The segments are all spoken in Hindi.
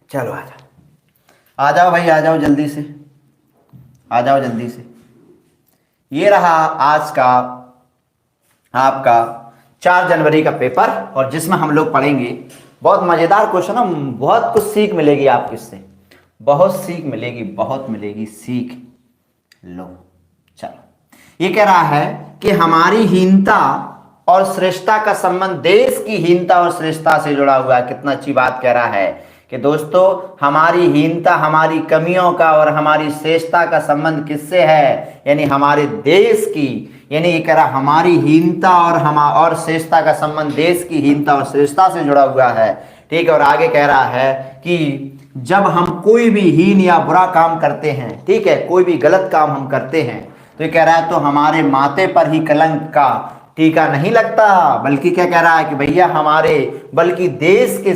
चलो आ जाओ, आ जाओ भाई, आ जाओ जल्दी से, आ जाओ जल्दी से। ये रहा आज का आपका 4 जनवरी का पेपर, और जिसमें हम लोग पढ़ेंगे बहुत मजेदार क्वेश्चन है, बहुत कुछ सीख मिलेगी आपको इससे, बहुत सीख मिलेगी, बहुत मिलेगी सीख। लो चलो, ये कह रहा है कि हमारी हीनता और श्रेष्ठता का संबंध देश की हीनता और श्रेष्ठता से जुड़ा हुआ है। कितना अच्छी बात कह रहा है कि दोस्तों हमारी हीनता, हमारी कमियों का और हमारी श्रेष्ठता का संबंध किससे है, यानी हमारे देश की, यानी ये कह रहा हमारी हीनता और श्रेष्ठता का संबंध देश की हीनता और श्रेष्ठता से जुड़ा हुआ है। ठीक है, और आगे कह रहा है कि जब हम कोई भी हीन या बुरा काम करते हैं, ठीक है, कोई भी गलत काम हम करते हैं, तो ये कह रहा है तो हमारे माथे पर ही कलंक का टीका नहीं लगता, बल्कि क्या कह रहा है कि भैया हमारे, बल्कि देश के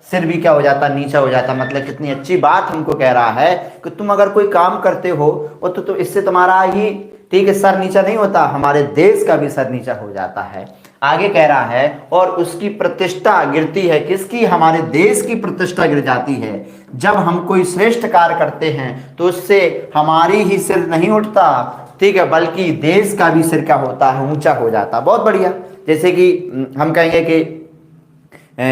सिर भी क्या हो जाता, नीचा हो जाता। मतलब कितनी अच्छी बात हमको कह रहा है कि तुम अगर कोई काम करते हो और तो इससे तुम्हारा ही, ठीक है, सर नीचा नहीं होता, हमारे देश का भी सर नीचा हो जाता है। आगे कह रहा है और उसकी प्रतिष्ठा गिरती है, किसकी, हमारे देश की प्रतिष्ठा गिर जाती है। जब हम कोई श्रेष्ठ कार्य करते हैं तो उससे हमारी ही सिर नहीं उठता, ठीक है, बल्कि देश का भी सिर क्या होता है, ऊंचा हो जाता। बहुत बढ़िया। जैसे कि हम कहेंगे कि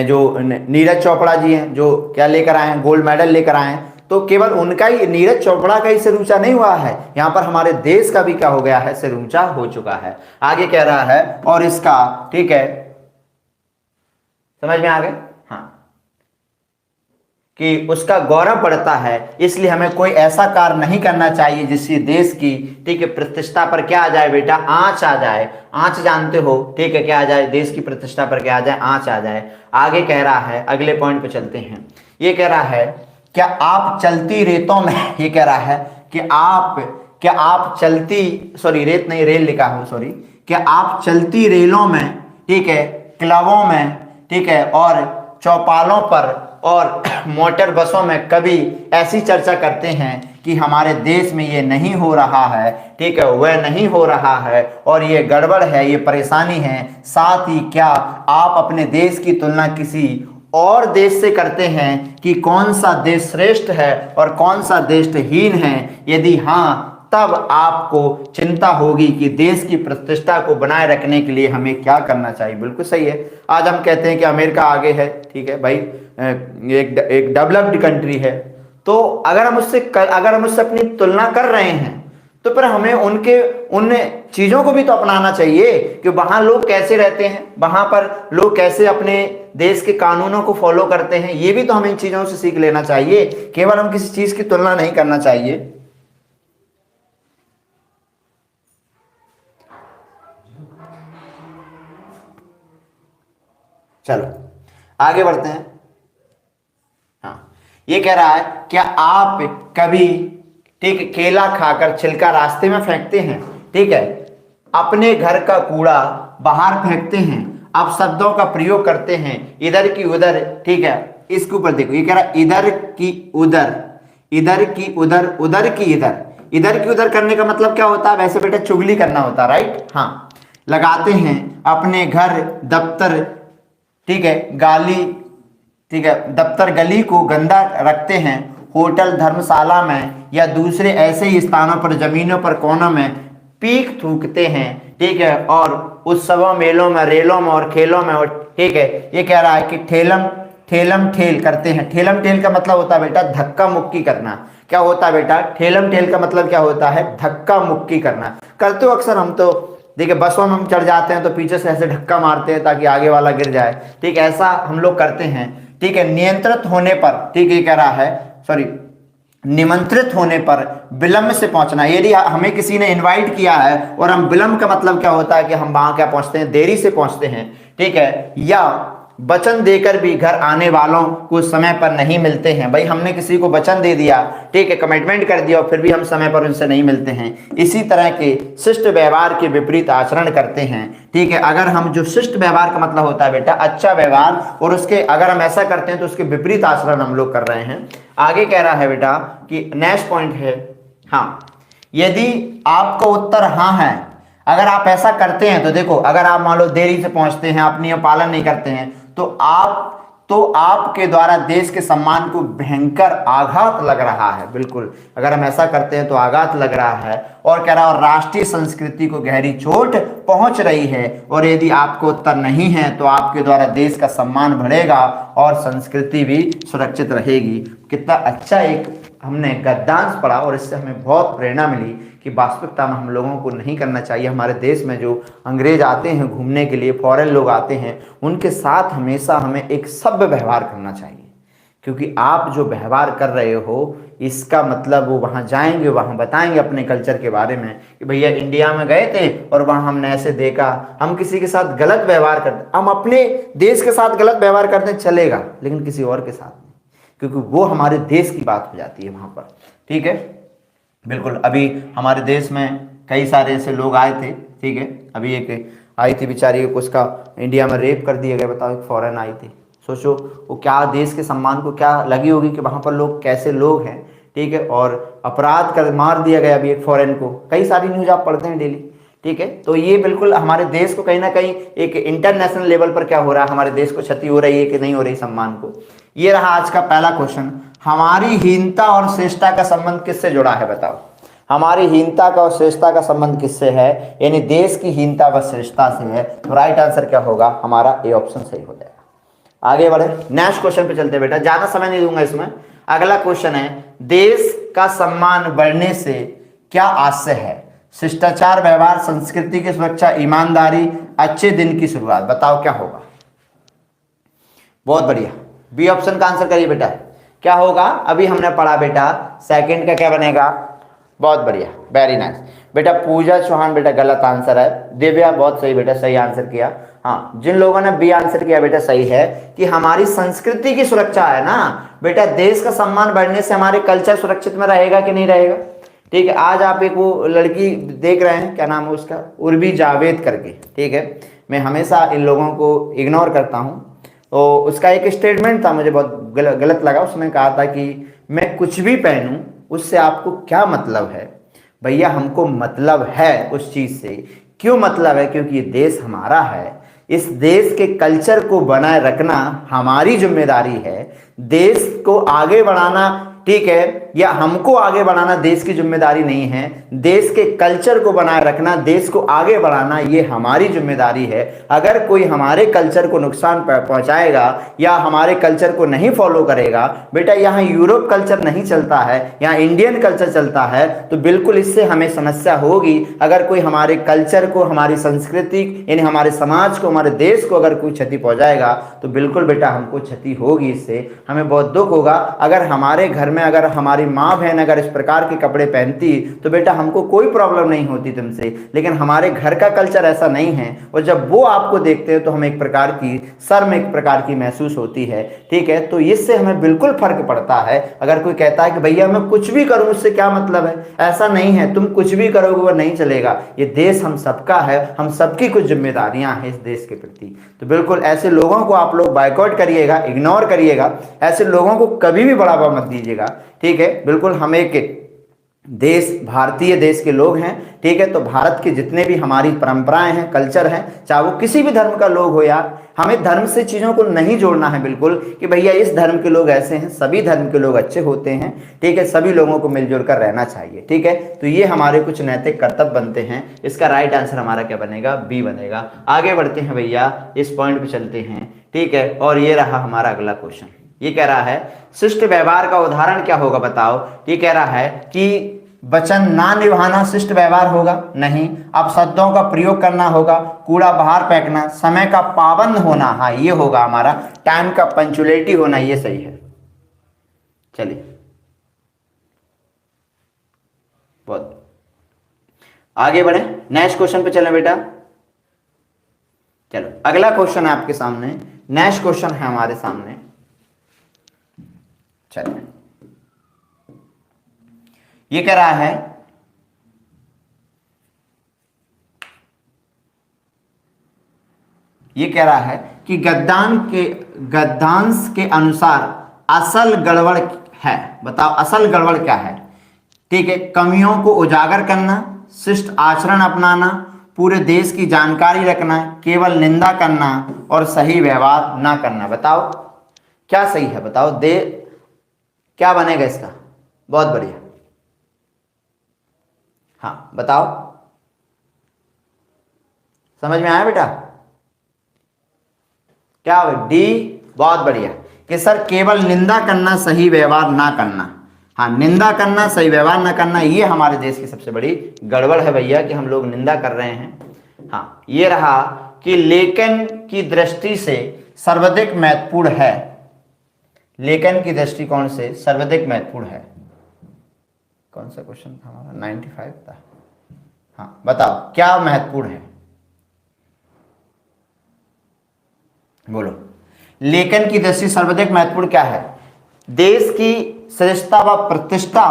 जो नीरज चोपड़ा जी हैं, जो क्या लेकर आए हैं, गोल्ड मेडल लेकर आए हैं, तो केवल उनका ही, नीरज चोपड़ा का ही सिर ऊंचा नहीं हुआ है, यहाँ पर हमारे देश का भी क्या हो गया है, सिर ऊंचा हो चुका है। आगे कह रहा है और इसका, ठीक है, समझ में आ गए, हाँ, कि उसका गौरव बढ़ता है, इसलिए हमें कोई ऐसा कार्य नहीं करना चाहिए जिससे देश की, ठीक है, प्रतिष्ठा पर क्या आ जाए बेटा, आंच आ जाए। आंच जानते हो, ठीक है, क्या आ जाए, देश की प्रतिष्ठा पर क्या आ जाए, आंच आ जाए। आगे कह रहा है, अगले पॉइंट पे चलते हैं। ये कह रहा है क्या आप चलती रेतों में, ये कह रहा है कि क्या आप चलती, सॉरी रेत नहीं, रेल लिखा हूं, सॉरी, क्या आप चलती रेलों में, ठीक है, क्लबों में, ठीक है, और चौपालों पर और मोटर बसों में कभी ऐसी चर्चा करते हैं कि हमारे देश में ये नहीं हो रहा है, ठीक है, वह नहीं हो रहा है और ये गड़बड़ है, ये परेशानी है। साथ ही क्या आप अपने देश की तुलना किसी और देश से करते हैं कि कौन सा देश श्रेष्ठ है और कौन सा देश हीन है? यदि हाँ, तब आपको चिंता होगी कि देश की प्रतिष्ठा को बनाए रखने के लिए हमें क्या करना चाहिए। बिल्कुल सही है। आज हम कहते हैं कि अमेरिका आगे है, ठीक है भाई, एक डेवलप्ड कंट्री है, तो अगर हम उससे अपनी तुलना कर रहे हैं तो फिर हमें उन चीजों को भी तो अपनाना चाहिए कि वहां लोग कैसे रहते हैं, वहां पर लोग कैसे अपने देश के कानूनों को फॉलो करते हैं, ये भी तो हमें इन चीजों से सीख लेना चाहिए। केवल हम किसी चीज की तुलना नहीं करना चाहिए। चलो आगे बढ़ते हैं। हाँ, ये कह रहा है क्या आप कभी, ठीक, केला खाकर छिलका रास्ते में फेंकते हैं, ठीक है, अपने घर का कूड़ा बाहर फेंकते हैं, आप शब्दों का प्रयोग करते हैं इधर की उधर, ठीक है, इसके ऊपर देखो, ये कह रहा है इधर की उधर, इधर की उधर, उधर की इधर। इधर की उधर करने का मतलब क्या होता है? वैसे बेटा चुगली करना होता है, राइट। हाँ, लगाते हैं अपने घर, दफ्तर, ठीक है, गाली, ठीक है, दफ्तर गली को गंदा रखते हैं, होटल धर्मशाला में या दूसरे ऐसे ही स्थानों पर, जमीनों पर, कोनों में पीक थूकते हैं, ठीक है, और उत्सवों, मेलों में, रेलों में और खेलों में, ठीक है। ये कह रहा है कि ठेलम ठेल करते हैं। ठेलम ठेल का मतलब होता है बेटा धक्का मुक्की करना। क्या होता है बेटा? ठेलम ठेल का मतलब क्या होता है? धक्का मुक्की करना। करते हो अक्सर हम तो, देखिए बसों में हम चढ़ जाते हैं तो पीछे से ऐसे धक्का मारते हैं ताकि आगे वाला गिर जाए, ठीक है, ऐसा हम लोग करते हैं, ठीक है। नियंत्रित होने पर, ठीक है, कह रहा है, सॉरी, निमंत्रित होने पर विलंब से पहुंचना। यदि हमें किसी ने इनवाइट किया है और हम विलंब का मतलब क्या होता है कि हम वहां क्या पहुंचते हैं, देरी से पहुंचते हैं, ठीक है। या वचन देकर भी घर आने वालों को समय पर नहीं मिलते हैं। भाई हमने किसी को वचन दे दिया, ठीक है, कमिटमेंट कर दिया और फिर भी हम समय पर उनसे नहीं मिलते हैं। इसी तरह के शिष्ट व्यवहार के विपरीत आचरण करते हैं, ठीक है। अगर हम, जो शिष्ट व्यवहार का मतलब होता है बेटा अच्छा व्यवहार, और उसके अगर हम ऐसा करते हैं तो उसके विपरीत आचरण हम लोग कर रहे हैं। आगे कह रहा है बेटा कि नेक्स्ट पॉइंट है, हाँ, यदि आपका उत्तर हाँ है, अगर आप ऐसा करते हैं तो देखो, अगर आप मान लो देरी से पहुंचते हैं, आप नियम पालन नहीं करते हैं, तो तो आपके द्वारा देश के सम्मान को भयंकर आघात लग रहा है। बिल्कुल, अगर हम ऐसा करते हैं तो आघात लग रहा है। और कह रहा और राष्ट्रीय संस्कृति को गहरी चोट पहुंच रही है, और यदि आपको उत्तर नहीं है तो आपके द्वारा देश का सम्मान बढ़ेगा और संस्कृति भी सुरक्षित रहेगी। कितना अच्छा एक हमने गद्यांश पढ़ा, और इससे हमें बहुत प्रेरणा मिली कि वास्तविकता में हम लोगों को नहीं करना चाहिए। हमारे देश में जो अंग्रेज आते हैं घूमने के लिए, फॉरेन लोग आते हैं, उनके साथ हमेशा हमें एक सभ्य व्यवहार करना चाहिए, क्योंकि आप जो व्यवहार कर रहे हो इसका मतलब वो वहाँ जाएंगे, वहाँ बताएंगे अपने कल्चर के बारे में कि भैया इंडिया में गए थे और वहाँ हमने ऐसे देखा। हम किसी के साथ गलत व्यवहार करते, हम अपने देश के साथ गलत व्यवहार करते चलेगा, लेकिन किसी और के साथ नहीं, क्योंकि वो हमारे देश की बात हो जाती है वहाँ पर। ठीक है, बिल्कुल। अभी हमारे देश में कई सारे ऐसे लोग आए थे, ठीक है। अभी एक आई थी बेचारी, उसका इंडिया में रेप कर दिया गया। बताओ, एक फॉरेन आई थी। सोचो वो क्या देश के सम्मान को क्या लगी होगी कि वहाँ पर लोग कैसे लोग हैं, ठीक है। और अपराध कर मार दिया गया अभी एक फॉरेन को। कई सारी न्यूज आप पढ़ते हैं डेली, ठीक है। तो ये बिल्कुल हमारे देश को कहीं ना कहीं एक इंटरनेशनल लेवल पर क्या हो रहा है, हमारे देश को क्षति हो रही है कि नहीं हो रही सम्मान को। ये रहा आज का पहला क्वेश्चन। हमारी हीनता और श्रेष्ठता का संबंध किससे जुड़ा है? बताओ, हमारी हीनता का और श्रेष्ठता का संबंध किससे है? यानी देश की हीनता व श्रेष्ठता से है। तो राइट आंसर क्या होगा? हमारा ए ऑप्शन सही हो जाएगा। आगे बढ़े, नेक्स्ट क्वेश्चन पे चलते बेटा, ज्यादा समय नहीं दूंगा इसमें। अगला क्वेश्चन है, देश का सम्मान बढ़ने से क्या आशय है? शिष्टाचार, व्यवहार, संस्कृति की सुरक्षा, ईमानदारी, अच्छे दिन की शुरुआत। बताओ क्या होगा? बहुत बढ़िया, बी ऑप्शन का आंसर करिए बेटा। क्या होगा? अभी हमने पढ़ा बेटा, सेकंड का क्या बनेगा? बहुत बढ़िया, वेरी नाइस बेटा। पूजा चौहान बेटा गलत आंसर है। दिव्या बहुत सही बेटा, सही आंसर किया। हाँ, जिन लोगों ने बी आंसर किया बेटा सही है कि हमारी संस्कृति की सुरक्षा है ना बेटा। देश का सम्मान बढ़ने से हमारे कल्चर सुरक्षित में रहेगा कि नहीं रहेगा? ठीक है। आज आप एक वो लड़की देख रहे हैं, क्या नाम है उसका, उर्वी जावेद करके, ठीक है। मैं हमेशा इन लोगों को इग्नोर करता हूँ। तो उसका एक स्टेटमेंट था, मुझे बहुत गलत लगा। उसने कहा था कि मैं कुछ भी पहनूं उससे आपको क्या मतलब है? भैया हमको मतलब है उस चीज से। क्यों मतलब है? क्योंकि ये देश हमारा है। इस देश के कल्चर को बनाए रखना हमारी जिम्मेदारी है। देश को आगे बढ़ाना, ठीक है, या हमको आगे बढ़ाना देश की जिम्मेदारी नहीं है। देश के कल्चर को बनाए रखना, देश को आगे बढ़ाना ये हमारी जिम्मेदारी है। अगर कोई हमारे कल्चर को नुकसान पहुंचाएगा या हमारे कल्चर को नहीं फॉलो करेगा, बेटा यहाँ यूरोप कल्चर नहीं चलता है, यहाँ इंडियन कल्चर चलता है, तो बिल्कुल इससे हमें समस्या होगी। अगर कोई हमारे कल्चर को, हमारी संस्कृति यानी हमारे समाज को, हमारे देश को अगर कोई क्षति पहुंचाएगा तो बिल्कुल बेटा हमको क्षति होगी। इससे हमें बहुत दुख होगा। अगर हमारे घर में अगर हमारी माँ बहन अगर इस प्रकार के कपड़े पहनती तो बेटा हमको कोई प्रॉब्लम नहीं होती तुमसे, लेकिन हमारे घर का कल्चर ऐसा नहीं है। और जब वो आपको देखते हैं तो हमें एक प्रकार की शर्म, एक प्रकार की महसूस होती है, ठीक है। तो इससे हमें बिल्कुल फर्क पड़ता है। अगर कोई कहता है कि भैया मैं कुछ भी करूं उससे क्या मतलब है, ऐसा नहीं है। तुम कुछ भी करोगे वो नहीं चलेगा। ये देश हम सबका है, हम सबकी कुछ जिम्मेदारियां हैं इस देश के प्रति। तो बिल्कुल ऐसे लोगों को आप लोग बायकॉट करिएगा, इग्नोर करिएगा। ऐसे लोगों को कभी भी बढ़ावा मत दीजिएगा, ठीक है। बिल्कुल हम एक देश, भारतीय देश के लोग हैं, ठीक है। तो भारत के जितने भी हमारी परंपराएं हैं, कल्चर हैं, चाहे वो किसी भी धर्म का लोग हो यार, हमें धर्म से चीज़ों को नहीं जोड़ना है बिल्कुल कि भैया इस धर्म के लोग ऐसे हैं। सभी धर्म के लोग अच्छे होते हैं, ठीक है। सभी लोगों को मिलजुल कर रहना चाहिए, ठीक है। तो ये हमारे कुछ नैतिक कर्तव्य बनते हैं। इसका राइट आंसर हमारा क्या बनेगा? बी बनेगा। आगे बढ़ते हैं भैया, इस पॉइंट पे चलते हैं, ठीक है। और ये रहा हमारा अगला क्वेश्चन। ये कह रहा है शिष्ट व्यवहार का उदाहरण क्या होगा? बताओ। ये कह रहा है कि वचन ना निभाना शिष्ट व्यवहार होगा? नहीं। अपशब्दों का प्रयोग करना होगा, कूड़ा बाहर फेंकना, समय का पाबंद होना, हाँ ये होगा हमारा, टाइम का पंचुअलिटी होना, ये सही है। चलिए बहुत आगे बढ़े, नेक्स्ट क्वेश्चन पे चलें बेटा। चलो अगला क्वेश्चन है आपके सामने, नेक्स्ट क्वेश्चन है हमारे सामने। चलिए ये कह रहा है कि गद्यांश के अनुसार असल गड़बड़ है। बताओ असल गड़बड़ क्या है? ठीक है, कमियों को उजागर करना, शिष्ट आचरण अपनाना, पूरे देश की जानकारी रखना, केवल निंदा करना और सही व्यवहार ना करना। बताओ क्या सही है बताओ, दे क्या बनेगा इसका? बहुत बढ़िया, हाँ बताओ, समझ में आया बेटा? क्या हो डी? बहुत बढ़िया कि सर केवल निंदा करना, सही व्यवहार ना करना। हाँ, निंदा करना, सही व्यवहार ना करना, ये हमारे देश की सबसे बड़ी गड़बड़ है भैया कि हम लोग निंदा कर रहे हैं। हाँ, ये रहा कि लेखन की दृष्टि से सर्वाधिक महत्वपूर्ण है। लेखन की दृष्टिकोण से सर्वाधिक महत्वपूर्ण है। कौन सा क्वेश्चन था हमारा? 95 था। हाँ बताओ क्या महत्वपूर्ण है, बोलो। लेखन की दृष्टि सर्वाधिक महत्वपूर्ण क्या है? देश की श्रेष्ठता व प्रतिष्ठा,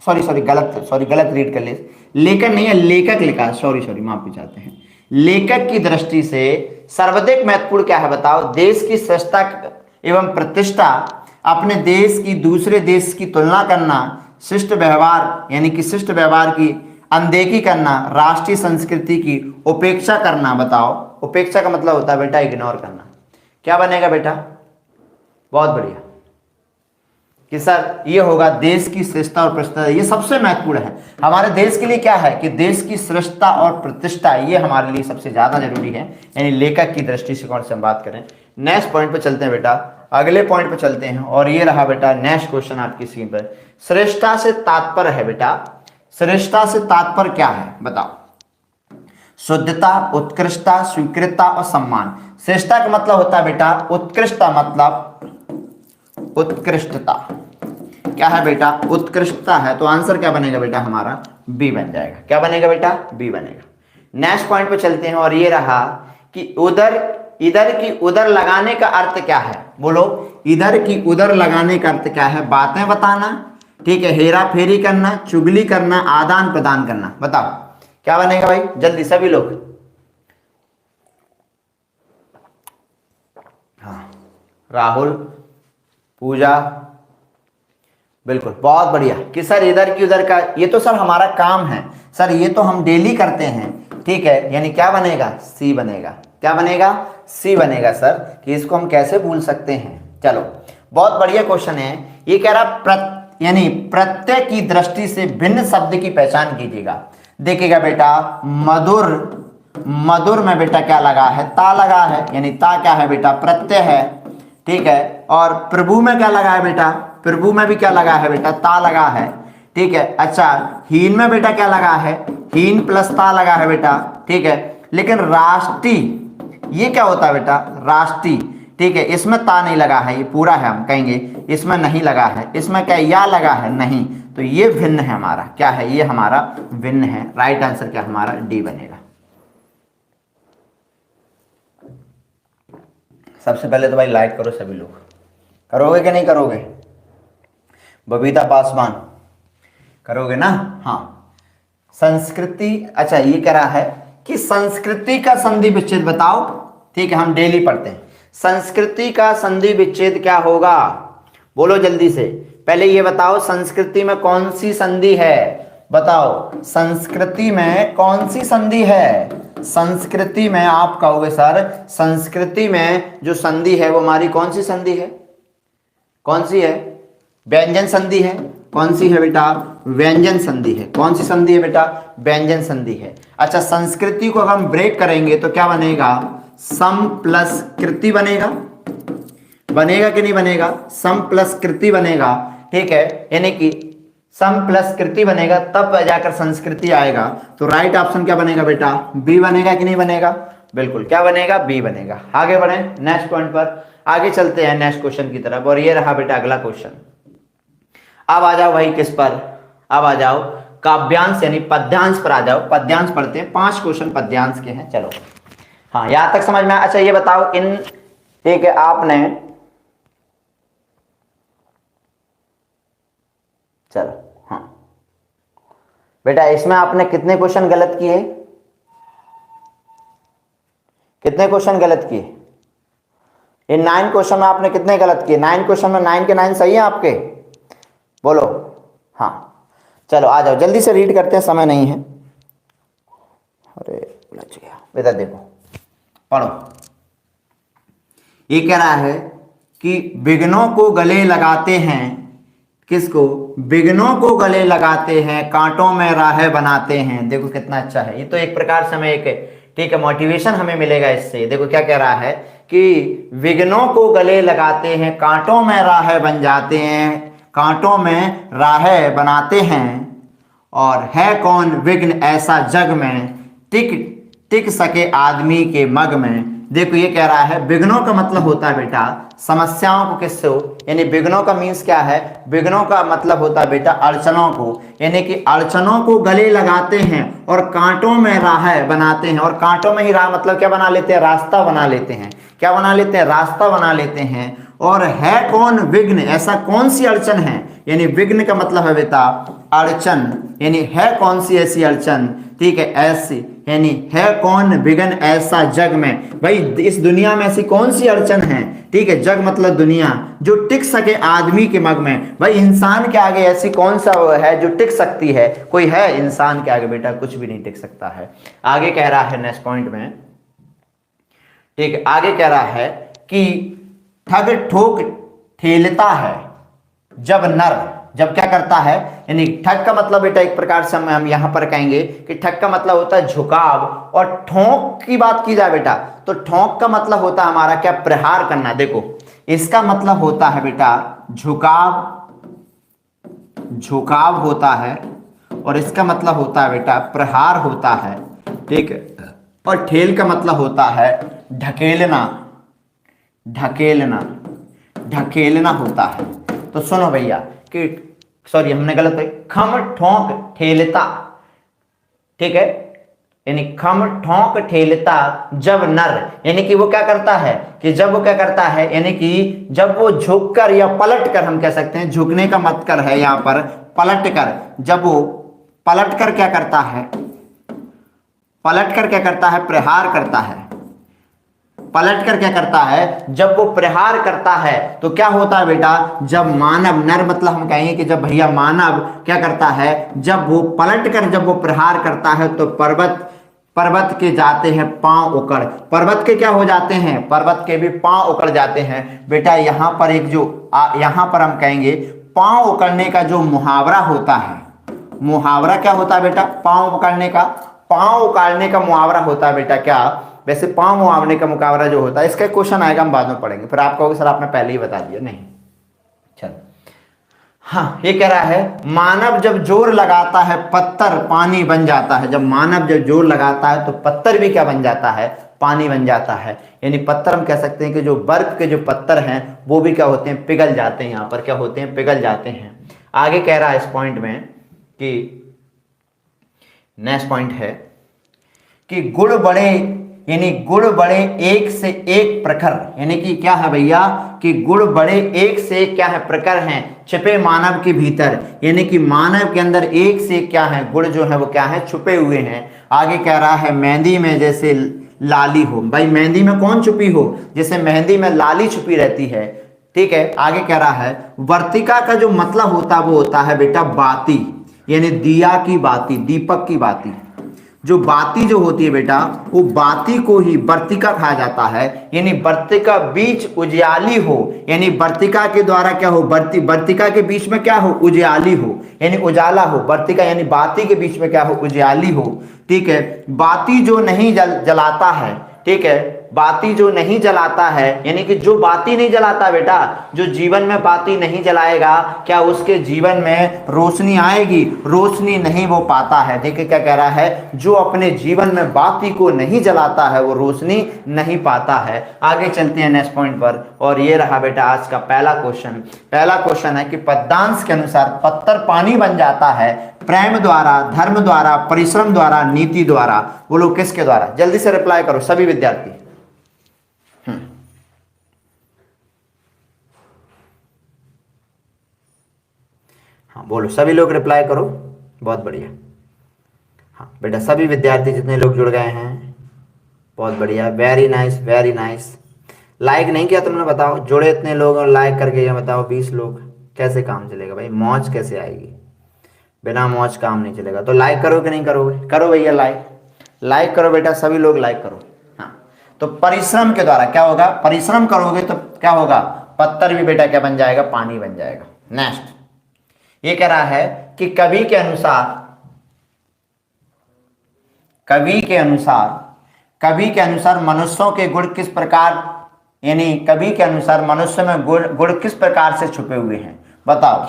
गलत रीड कर ले, लेखन नहीं है, लेखक लिखा है, सॉरी माफी चाहते हैं। लेखक की दृष्टि से सर्वाधिक महत्वपूर्ण क्या है बताओ? देश की श्रेष्ठता एवं प्रतिष्ठा, अपने देश की दूसरे देश की तुलना करना, शिष्ट व्यवहार यानी कि शिष्ट व्यवहार की अनदेखी करना, राष्ट्रीय संस्कृति की उपेक्षा करना। बताओ, उपेक्षा का मतलब होता है बेटा इग्नोर करना। क्या बनेगा बेटा? बहुत बढ़िया कि सर ये होगा देश की श्रेष्ठता और प्रतिष्ठा, ये सबसे महत्वपूर्ण है हमारे देश के लिए। क्या है कि देश की श्रेष्ठता और प्रतिष्ठा, ये हमारे लिए सबसे ज्यादा जरूरी है, यानी लेखक की दृष्टिकोण से हम बात करें। नेक्स्ट पॉइंट पे चलते हैं बेटा, अगले पॉइंट पे चलते हैं, और ये रहा बेटा नेक्स्ट क्वेश्चन आपकी स्क्रीन पर। श्रेष्ठता से तात्पर्य है बेटा, श्रेष्ठता से तात्पर्य क्या है बताओ? शुद्धता, उत्कृष्टता, स्वीकृतता और सम्मान। श्रेष्ठता का मतलब होता है बेटा उत्कृष्टता, मतलब उत्कृष्टता। क्या है बेटा? उत्कृष्टता है, तो आंसर क्या बनेगा बेटा हमारा? बी बन जाएगा। क्या बनेगा बेटा? बी बनेगा। नेक्स्ट पॉइंट पे चलते हैं, और ये रहा कि उधर, इधर की उधर लगाने का अर्थ क्या है? बोलो, इधर की उधर लगाने का अर्थ क्या है? बातें बताना, ठीक है, हेरा फेरी करना, चुगली करना, आदान प्रदान करना। बताओ क्या बनेगा भाई? जल्दी सभी लोग। हाँ, राहुल, पूजा, बिल्कुल, बहुत बढ़िया कि सर इधर की उधर का, ये तो सर हमारा काम है सर, ये तो हम डेली करते हैं, ठीक है, यानी क्या बनेगा? सी बनेगा। क्या बनेगा? सी बनेगा सर, कि इसको हम कैसे भूल सकते हैं। चलो बहुत बढ़िया क्वेश्चन है। ये कह रहा यानी प्रत्यय की दृष्टि से भिन्न शब्द की पहचान कीजिएगा। देखिएगा बेटा, मधुर, मधुर में बेटा क्या लगा है? ता लगा है, यानी ता क्या है बेटा? प्रत्यय है, ठीक है। और प्रभु में क्या लगा है बेटा? प्रभु में भी क्या लगा है बेटा? ता लगा है, ठीक है। अच्छा, हीन में बेटा क्या लगा है? हीन प्लस ता लगा है बेटा, ठीक है। लेकिन राष्ट्रीय, ये क्या होता है बेटा? राष्ट्रीय, ठीक है, इसमें ता नहीं लगा है, ये पूरा है, हम कहेंगे इसमें नहीं लगा है, इसमें क्या या लगा है? नहीं, तो ये भिन्न है हमारा। क्या है? ये हमारा भिन्न है। राइट आंसर क्या हमारा? डी बनेगा। सबसे पहले तो भाई लाइक करो सभी लोग, करोगे कि नहीं करोगे? बबीता पासवान करोगे ना? हाँ, संस्कृति, अच्छा ये कह रहा है कि संस्कृति का संधि विच्छेद बताओ, ठीक है, हम डेली पढ़ते हैं। संस्कृति का संधि विच्छेद क्या होगा? बोलो जल्दी से, पहले ये बताओ संस्कृति में कौन सी संधि है? बताओ संस्कृति में कौन सी संधि है? संस्कृति में आप कहोगे सर, संस्कृति में जो संधि है वो हमारी कौन सी संधि है? कौन सी है? व्यंजन संधि है। कौन सी है बेटा? व्यंजन संधि है। कौन सी संधि है बेटा? व्यंजन संधि है। अच्छा, संस्कृति को अगर हम ब्रेक करेंगे तो क्या बनेगा? सम प्लस कृति बनेगा। बनेगा कि नहीं बनेगा? सम प्लस कृति बनेगा, ठीक है, यानी कि सम प्लस कृति बनेगा, तब जाकर संस्कृति आएगा। तो राइट ऑप्शन क्या बनेगा बेटा? बी बनेगा कि नहीं बनेगा? बिल्कुल, क्या बनेगा? बी बनेगा। आगे बढ़े नेक्स्ट पॉइंट पर, आगे चलते हैं नेक्स्ट क्वेश्चन की तरफ, और ये रहा बेटा अगला क्वेश्चन। अब आ जाओ भाई किस पर? अब आ जाओ काव्यांश यानी पद्यांश पर आ जाओ। पद्यांश पढ़ते हैं, 5 क्वेश्चन पद्यांश के हैं। चलो, हाँ यहां तक समझ में आया? अच्छा ये बताओ, इन ठीक है आपने, चलो हाँ बेटा, इसमें आपने कितने क्वेश्चन गलत किए? कितने क्वेश्चन गलत किए? इन 9 क्वेश्चन में आपने कितने गलत किए? 9 क्वेश्चन में 9 के 9 सही है आपके? बोलो हाँ। चलो आ जाओ, जल्दी से रीड करते हैं, समय नहीं है। अरे उलझ गया बेटा, देखो पढ़ो। ये कह रहा है कि विघ्नों को गले लगाते हैं, किसको? विघ्नों को गले लगाते हैं, कांटों में राह बनाते हैं। देखो कितना अच्छा है, ये तो एक प्रकार से हमें एक, ठीक है, मोटिवेशन हमें मिलेगा इससे। देखो क्या कह रहा है कि विघ्नों को गले लगाते हैं, कांटों में राह बन जाते हैं, कांटों में राह बनाते हैं। और है कौन विघ्न ऐसा जग में, टिक टिक सके आदमी के मग में। देखो ये कह रहा है विघ्नों का मतलब होता है बेटा समस्याओं को, किससे हो, यानी विघ्नों का मीन्स क्या है? विघ्नों का मतलब होता है बेटा अड़चनों को, यानी कि अड़चनों को गले लगाते हैं और कांटों में राह बनाते हैं। और कांटों में ही राह मतलब क्या बना लेते हैं? रास्ता बना लेते हैं। क्या बना लेते हैं? रास्ता बना लेते हैं। और है कौन विघ्न, ऐसा कौन सी अड़चन है, यानी विघ्न का मतलब है बेटा अड़चन, यानी है कौन सी ऐसी अड़चन, ठीक है, ऐसी, यानी है कौन विघ्न ऐसा जग में। भाई इस दुनिया में ऐसी कौन सी अड़चन है, ठीक है, जग मतलब दुनिया, जो टिक सके आदमी के मग में। भाई इंसान के आगे ऐसी कौन सा है जो टिक सकती है? कोई है इंसान के आगे बेटा? कुछ भी नहीं टिक सकता है। आगे कह रहा है नेक्स्ट पॉइंट में, ठीक है, आगे कह रहा है कि ठग ठोक ठेलता है जब नर, जब क्या करता है, यानी ठग का मतलब बेटा एक प्रकार से हम यहां पर कहेंगे कि ठग का मतलब होता है झुकाव। और ठोंक की बात की जाए बेटा तो ठोंक का मतलब होता है हमारा क्या? प्रहार करना। देखो इसका मतलब होता है बेटा झुकाव, झुकाव होता है, और इसका मतलब होता है बेटा प्रहार होता है, ठीक है। और ठेल का मतलब होता है ढकेलना, ढकेलना, ढकेलना होता है। तो सुनो भैया कि सॉरी हमने गलत है, खम ठोंक ठेलता, ठीक है, यानी खम ठोंक ठेलता जब नर, यानी कि वो क्या करता है कि जब वो क्या करता है, यानी कि जब वो झुक कर या पलट कर, हम कह सकते हैं झुकने का मत कर है यहां पर, पलट कर, जब वो पलट कर क्या करता है, पलट कर क्या करता है? प्रहार करता है। पलट कर क्या करता है? जब वो प्रहार करता है तो क्या होता है बेटा? जब मानव, नर मतलब हम कहेंगे कि जब भैया मानव क्या करता है, जब वो पलट कर जब वो प्रहार करता है तो पर्वत, पर्वत के जाते हैं पांव उकड़। पर्वत के क्या हो जाते हैं? पर्वत के भी पांव उकड़ जाते हैं। बेटा यहां पर एक जो यहां पर हम कहेंगे पांव उकड़ने का जो मुहावरा होता है, मुहावरा क्या होता है बेटा? पांव उकड़ने का, पांव उकाड़ने का मुहावरा होता है बेटा क्या? वैसे पांव मुहावरे का मुकाबला जो होता है, इसका क्वेश्चन आएगा, हम बाद में पढ़ेंगे, फिर आप कहोगे सर आपने पहले ही बता दिया। नहीं, चल, हाँ, ये कह रहा है मानव जब जोर लगाता है पत्थर पानी बन जाता है। जब मानव जब जोर लगाता है तो पत्थर भी क्या बन जाता है? पानी बन जाता है। यानी पत्थर हम कह सकते हैं कि जो बर्फ के जो पत्थर हैं वो भी क्या होते हैं? पिघल जाते हैं। यहाँ पर क्या होते हैं? पिघल जाते हैं। आगे कह रहा है इस पॉइंट में कि नेक्स्ट पॉइंट है कि गुण बड़े, यानी गुण बड़े एक से एक प्रखर, यानी कि क्या है भैया कि गुण बड़े एक से एक क्या है? प्रखर हैं छिपे मानव के भीतर, यानी कि मानव के अंदर एक से एक क्या है? गुण जो है वो क्या है? छुपे हुए हैं। आगे कह रहा है मेहंदी में जैसे लाली हो। भाई मेहंदी में कौन छुपी हो? जैसे मेहंदी में लाली छुपी रहती है, ठीक है। आगे कह रहा है वर्तिका का जो मतलब होता है वो होता है बेटा बाती, यानी दिया की बाती, दीपक की बाती। जो बाती जो होती है बेटा वो बाती को ही वर्तिका कहा जाता है, यानी वर्तिका बीच उजियाली हो, यानी वर्तिका के द्वारा क्या हो? वर्तिका के बीच में क्या हो? उजियाली हो, यानी उजाला हो। वर्तिका यानी बाती के बीच में क्या हो? उजियाली हो, ठीक है। बाती जो नहीं जलाता है, ठीक है, बाती जो नहीं जलाता है, यानी कि जो बाती नहीं जलाता बेटा, जो जीवन में बाती नहीं जलाएगा क्या उसके जीवन में रोशनी आएगी? रोशनी नहीं वो पाता है। देखिए क्या कह रहा है, जो अपने जीवन में बाती को नहीं जलाता है वो रोशनी नहीं पाता है। आगे चलते हैं नेक्स्ट पॉइंट पर, और ये रहा बेटा आज का पहला क्वेश्चन। पहला क्वेश्चन है कि पद्यांश के अनुसार पत्थर पानी बन जाता है प्रेम द्वारा, धर्म द्वारा, परिश्रम द्वारा, नीति द्वारा। बोलो किसके द्वारा? जल्दी से रिप्लाई करो सभी विद्यार्थी। हाँ बोलो, सभी लोग रिप्लाई करो, बहुत बढ़िया। हाँ बेटा सभी विद्यार्थी जितने लोग जुड़ गए हैं, बहुत बढ़िया, very nice very nice. Like नहीं किया तुमने, बताओ, जुड़े इतने लोग और लाइक करके ये बताओ 20 लोग, कैसे काम चलेगा भाई? मौज कैसे आएगी? बिना मौज काम नहीं चलेगा। तो लाइक करोगे नहीं करोगे? करो भैया लाइक, लाइक करो बेटा, सभी लोग लाइक करो। हाँ, तो परिश्रम के द्वारा क्या होगा? परिश्रम करोगे तो क्या होगा? पत्थर भी बेटा क्या बन जाएगा, पानी बन जाएगा। नेक्स्ट ये कह रहा है कि कवि के अनुसार मनुष्यों के गुण किस प्रकार, यानी कवि के अनुसार मनुष्य में गुण किस प्रकार से छुपे हुए हैं, बताओ।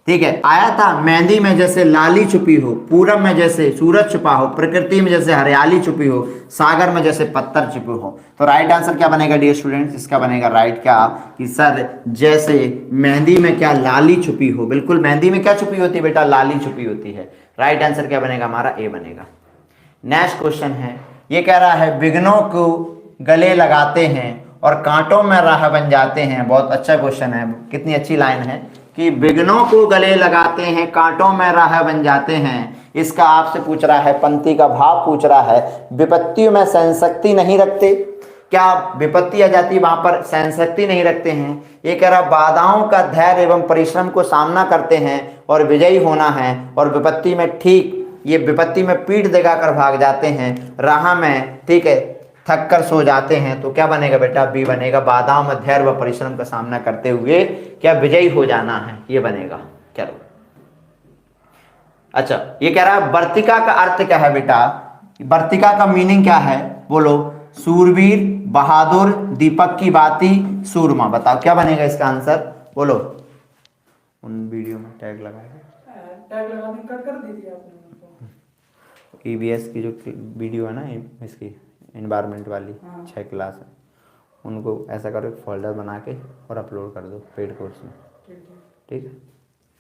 ठीक है, आया था मेहंदी में जैसे लाली छुपी हो, पूरब में जैसे सूरज छुपा हो, प्रकृति में जैसे हरियाली छुपी हो, सागर में जैसे पत्थर छुपे हो। तो राइट आंसर क्या बनेगा डियर स्टूडेंट्स, इसका बनेगा राइट क्या कि सर जैसे मेहंदी में क्या लाली छुपी हो, बिल्कुल मेहंदी में क्या छुपी होती है बेटा, लाली छुपी होती है। राइट आंसर क्या बनेगा हमारा, ए बनेगा। नेक्स्ट क्वेश्चन है, ये कह रहा है विघ्नों को गले लगाते हैं और कांटों में राह बन जाते हैं। बहुत अच्छा क्वेश्चन है, कितनी अच्छी लाइन है कि विघ्नों को गले लगाते हैं, कांटों में राह बन जाते हैं। इसका आपसे पूछ रहा है, पंक्ति का भाव पूछ रहा है, विपत्तियों में सहनशक्ति नहीं रखते, क्या विपत्ति आ जाती वहां पर सहनशक्ति नहीं रखते हैं। ये कह रहा बाधाओं का धैर्य एवं परिश्रम को सामना करते हैं और विजयी होना है, और विपत्ति में ठीक ये विपत्ति में पीठ दिखाकर भाग जाते हैं, राह में ठीक है थक कर सो जाते हैं। तो क्या बनेगा बेटा, बी बनेगा, बाधाओं में धैर्य व परिश्रम का सामना करते हुए क्या विजयी हो जाना है, ये बनेगा। चलो अच्छा, ये कह रहा है वर्तिका का अर्थ क्या है बेटा, वर्तिका का मीनिंग क्या है बोलो, सूरवीर, बहादुर, दीपक की बाती, सूरमा। बताओ क्या बनेगा इसका आंसर, बोलो। उन वीडियो में टैग लगाएगा, टैग लगा दी, कट कर दी थी आपने। ईवीएस की जो वीडियो है ना इसकी एनवायरनमेंट वाली 6 क्लास है, उनको ऐसा करो एक फोल्डर बना के और अपलोड कर दो पेड कोर्स में। ठीक है,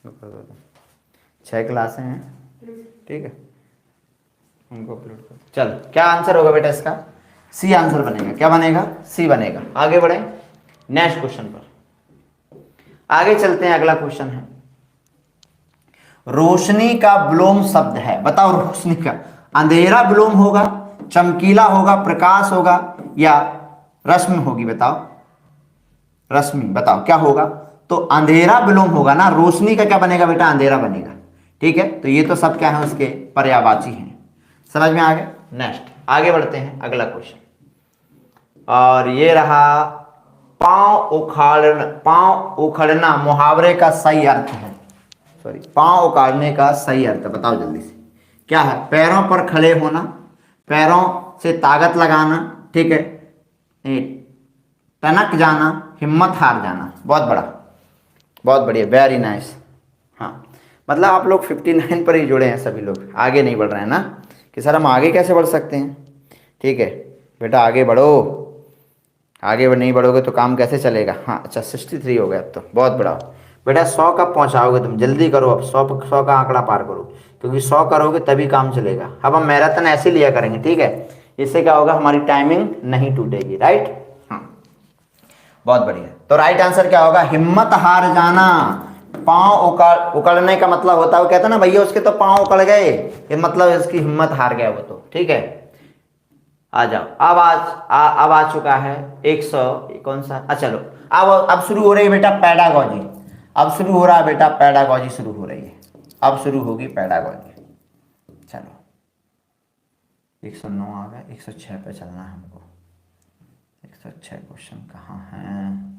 कर दो, 6 क्लासें हैं, ठीक है, उनको अपलोड कर दो। चलो क्या आंसर होगा बेटा इसका, सी आंसर बनेगा। क्या बनेगा, सी बनेगा। आगे बढ़े नेक्स्ट क्वेश्चन पर, आगे चलते हैं। अगला क्वेश्चन है, रोशनी का विलोम शब्द है। बताओ रोशनी का, अंधेरा विलोम होगा, चमकीला होगा, प्रकाश होगा, या रश्मि होगी। बताओ रश्मि, बताओ क्या होगा। तो अंधेरा विलोम होगा ना, रोशनी का क्या बनेगा बेटा, अंधेरा बनेगा। ठीक है, तो ये तो सब क्या है उसके पर्यायवाची हैं। समझ में आ गया। नेक्स्ट आगे बढ़ते हैं, अगला क्वेश्चन, और ये रहा पांव उखड़ना मुहावरे का सही अर्थ है। सॉरी, पांव उखाड़ने का सही अर्थ बताओ जल्दी से क्या है। पैरों पर खड़े होना, पैरों से ताकत लगाना, ठीक है, टनक जाना, हिम्मत हार जाना। बहुत बढ़िया, वेरी नाइस। हाँ, मतलब आप लोग 59 पर ही जुड़े हैं सभी लोग, आगे नहीं बढ़ रहे हैं ना, कि सर हम आगे कैसे बढ़ सकते हैं। ठीक है बेटा, आगे बढ़ो, आगे नहीं बढ़ोगे तो काम कैसे चलेगा। हाँ अच्छा, 63 हो गया अब तो, बहुत बड़ा बेटा। 100 कब पहुंचाओगे तुम, जल्दी करो अब, 100 का आंकड़ा पार करो, क्योंकि 100 करोगे तभी काम चलेगा। अब हम मैराथन ऐसे लिया करेंगे, ठीक है, इससे क्या होगा, हमारी टाइमिंग नहीं टूटेगी। राइट, हाँ बहुत बढ़िया। तो राइट आंसर क्या होगा, हिम्मत हार जाना। पांव उकड़ने का मतलब होता है, वो कहता है ना भैया उसके तो पांव उकड़ गए, ये मतलब इसकी हिम्मत हार गया वो तो। ठीक है, आ जाओ। अब आ चुका है 100 कौन सा, चलो अब शुरू हो रही है बेटा पैडागॉजी। अब शुरू हो रहा है बेटा पैडागॉजी, शुरू हो रही है, अब शुरू होगी पैडागॉजी। चलो 109 आ गया, 106 पे चलना है हमको। 106 क्वेश्चन कहाँ हैं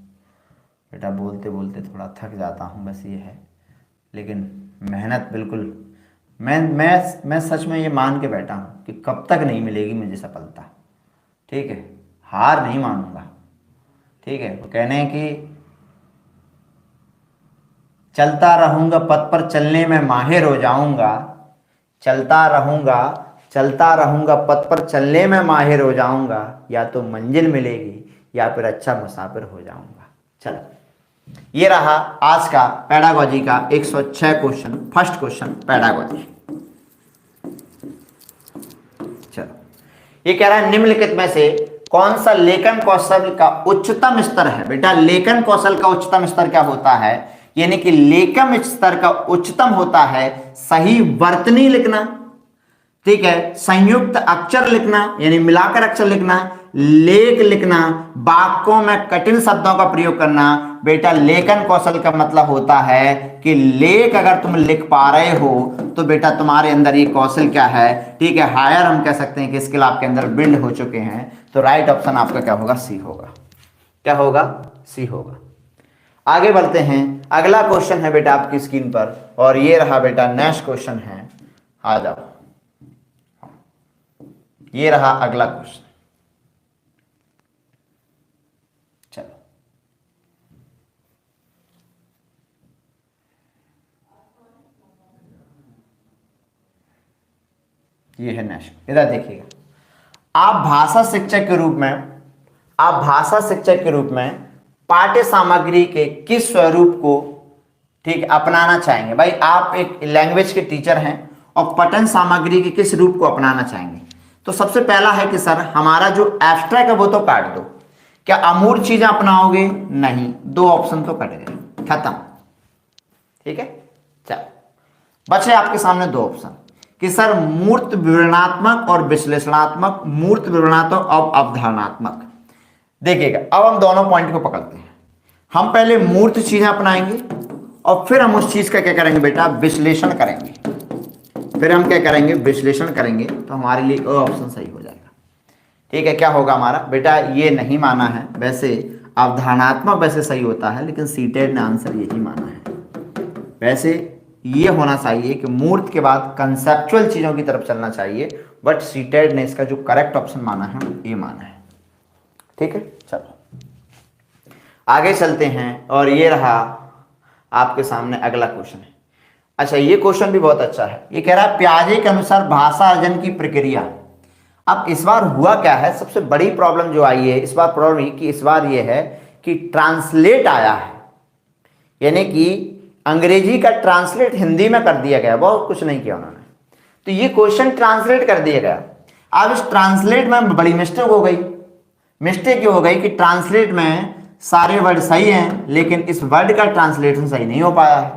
बेटा, बोलते बोलते थोड़ा थक जाता हूँ, बस ये है, लेकिन मेहनत बिल्कुल मैं सच में ये मान के बैठा हूँ कि कब तक नहीं मिलेगी मुझे सफलता। ठीक है, हार नहीं मानूंगा। ठीक है, वो कहने हैं कि चलता रहूंगा पथ पर चलने में माहिर हो जाऊंगा, चलता रहूंगा पथ पर चलने में माहिर हो जाऊंगा, या तो मंजिल मिलेगी या फिर अच्छा मुसाफिर हो जाऊंगा। चलो ये रहा आज का पैडागॉजी का 106 क्वेश्चन, फर्स्ट क्वेश्चन पैडागॉजी। चलो ये कह रहा है निम्नलिखित में से कौन सा लेखन कौशल का उच्चतम स्तर है। बेटा लेखन कौशल का उच्चतम स्तर क्या होता है, यानी कि लेखन स्तर का उच्चतम होता है सही वर्तनी लिखना, ठीक है, संयुक्त अक्षर लिखना यानी मिलाकर अक्षर लिखना, लेख लिखना, वाक्यों में कठिन शब्दों का प्रयोग करना। बेटा लेखन कौशल का मतलब होता है कि लेख अगर तुम लिख पा रहे हो तो बेटा तुम्हारे अंदर ये कौशल क्या है, ठीक है, हायर हम कह सकते हैं कि स्किल आपके अंदर बिल्ड हो चुके हैं। तो राइट ऑप्शन आपका क्या होगा, सी होगा। क्या होगा, सी होगा। आगे बढ़ते हैं, अगला क्वेश्चन है बेटा आपकी स्क्रीन पर, और ये रहा बेटा नेक्स्ट क्वेश्चन है। आ जाओ, ये रहा अगला क्वेश्चन। चलो, ये है नेक्स्ट, इधर देखिएगा। आप भाषा शिक्षक के रूप में, आप भाषा शिक्षक के रूप में पाठ्य सामग्री के किस स्वरूप को ठीक अपनाना चाहेंगे? भाई आप एक लैंग्वेज के टीचर हैं और पठन सामग्री के किस रूप को अपनाना चाहेंगे? तो सबसे पहला है कि सर हमारा जो एब्स्ट्रैक्ट है वो तो काट दो। क्या अमूर्त चीजें अपनाओगे? नहीं, दो ऑप्शन तो कट गए, खत्म। ठीक है, चलो बचे आपके सामने दो ऑप्शन कि सर मूर्त विवरणात्मक और विश्लेषणात्मक, मूर्त विवरणात्मक और अवधारणात्मक। देखिएगा, अब हम दोनों पॉइंट को पकड़ते हैं। हम पहले मूर्त चीजें अपनाएंगे और फिर हम उस चीज का क्या करेंगे बेटा? विश्लेषण करेंगे। फिर हम क्या करेंगे? विश्लेषण करेंगे, तो हमारे लिए वो ऑप्शन सही हो जाएगा। ठीक है, क्या होगा हमारा बेटा? ये नहीं माना है, वैसे अवधारणात्मक वैसे सही होता है, लेकिन सीटेड ने आंसर यही माना है। वैसे ये होना चाहिए कि मूर्त के बाद कंसेप्चुअल चीजों की तरफ चलना चाहिए, बट सीटेड ने इसका जो करेक्ट ऑप्शन माना है ये माना है। ठीक है, चलो आगे चलते हैं, और ये रहा आपके सामने अगला क्वेश्चन है। अच्छा, ये क्वेश्चन भी बहुत अच्छा है। ये कह रहा है पियाजे के अनुसार भाषा अर्जन की प्रक्रिया। अब इस बार हुआ क्या है, सबसे बड़ी प्रॉब्लम जो आई है इस बार, प्रॉब्लम ही कि इस बार ये है कि ट्रांसलेट आया है, यानी कि अंग्रेजी का ट्रांसलेट हिंदी में कर दिया गया, बहुत कुछ नहीं किया उन्होंने। तो ये क्वेश्चन ट्रांसलेट कर दिया गया। अब इस ट्रांसलेट में बड़ी मिस्टेक हो गई। मिस्टेक ये हो गई कि ट्रांसलेट में सारे वर्ड सही हैं, लेकिन इस वर्ड का ट्रांसलेशन सही नहीं हो पाया है।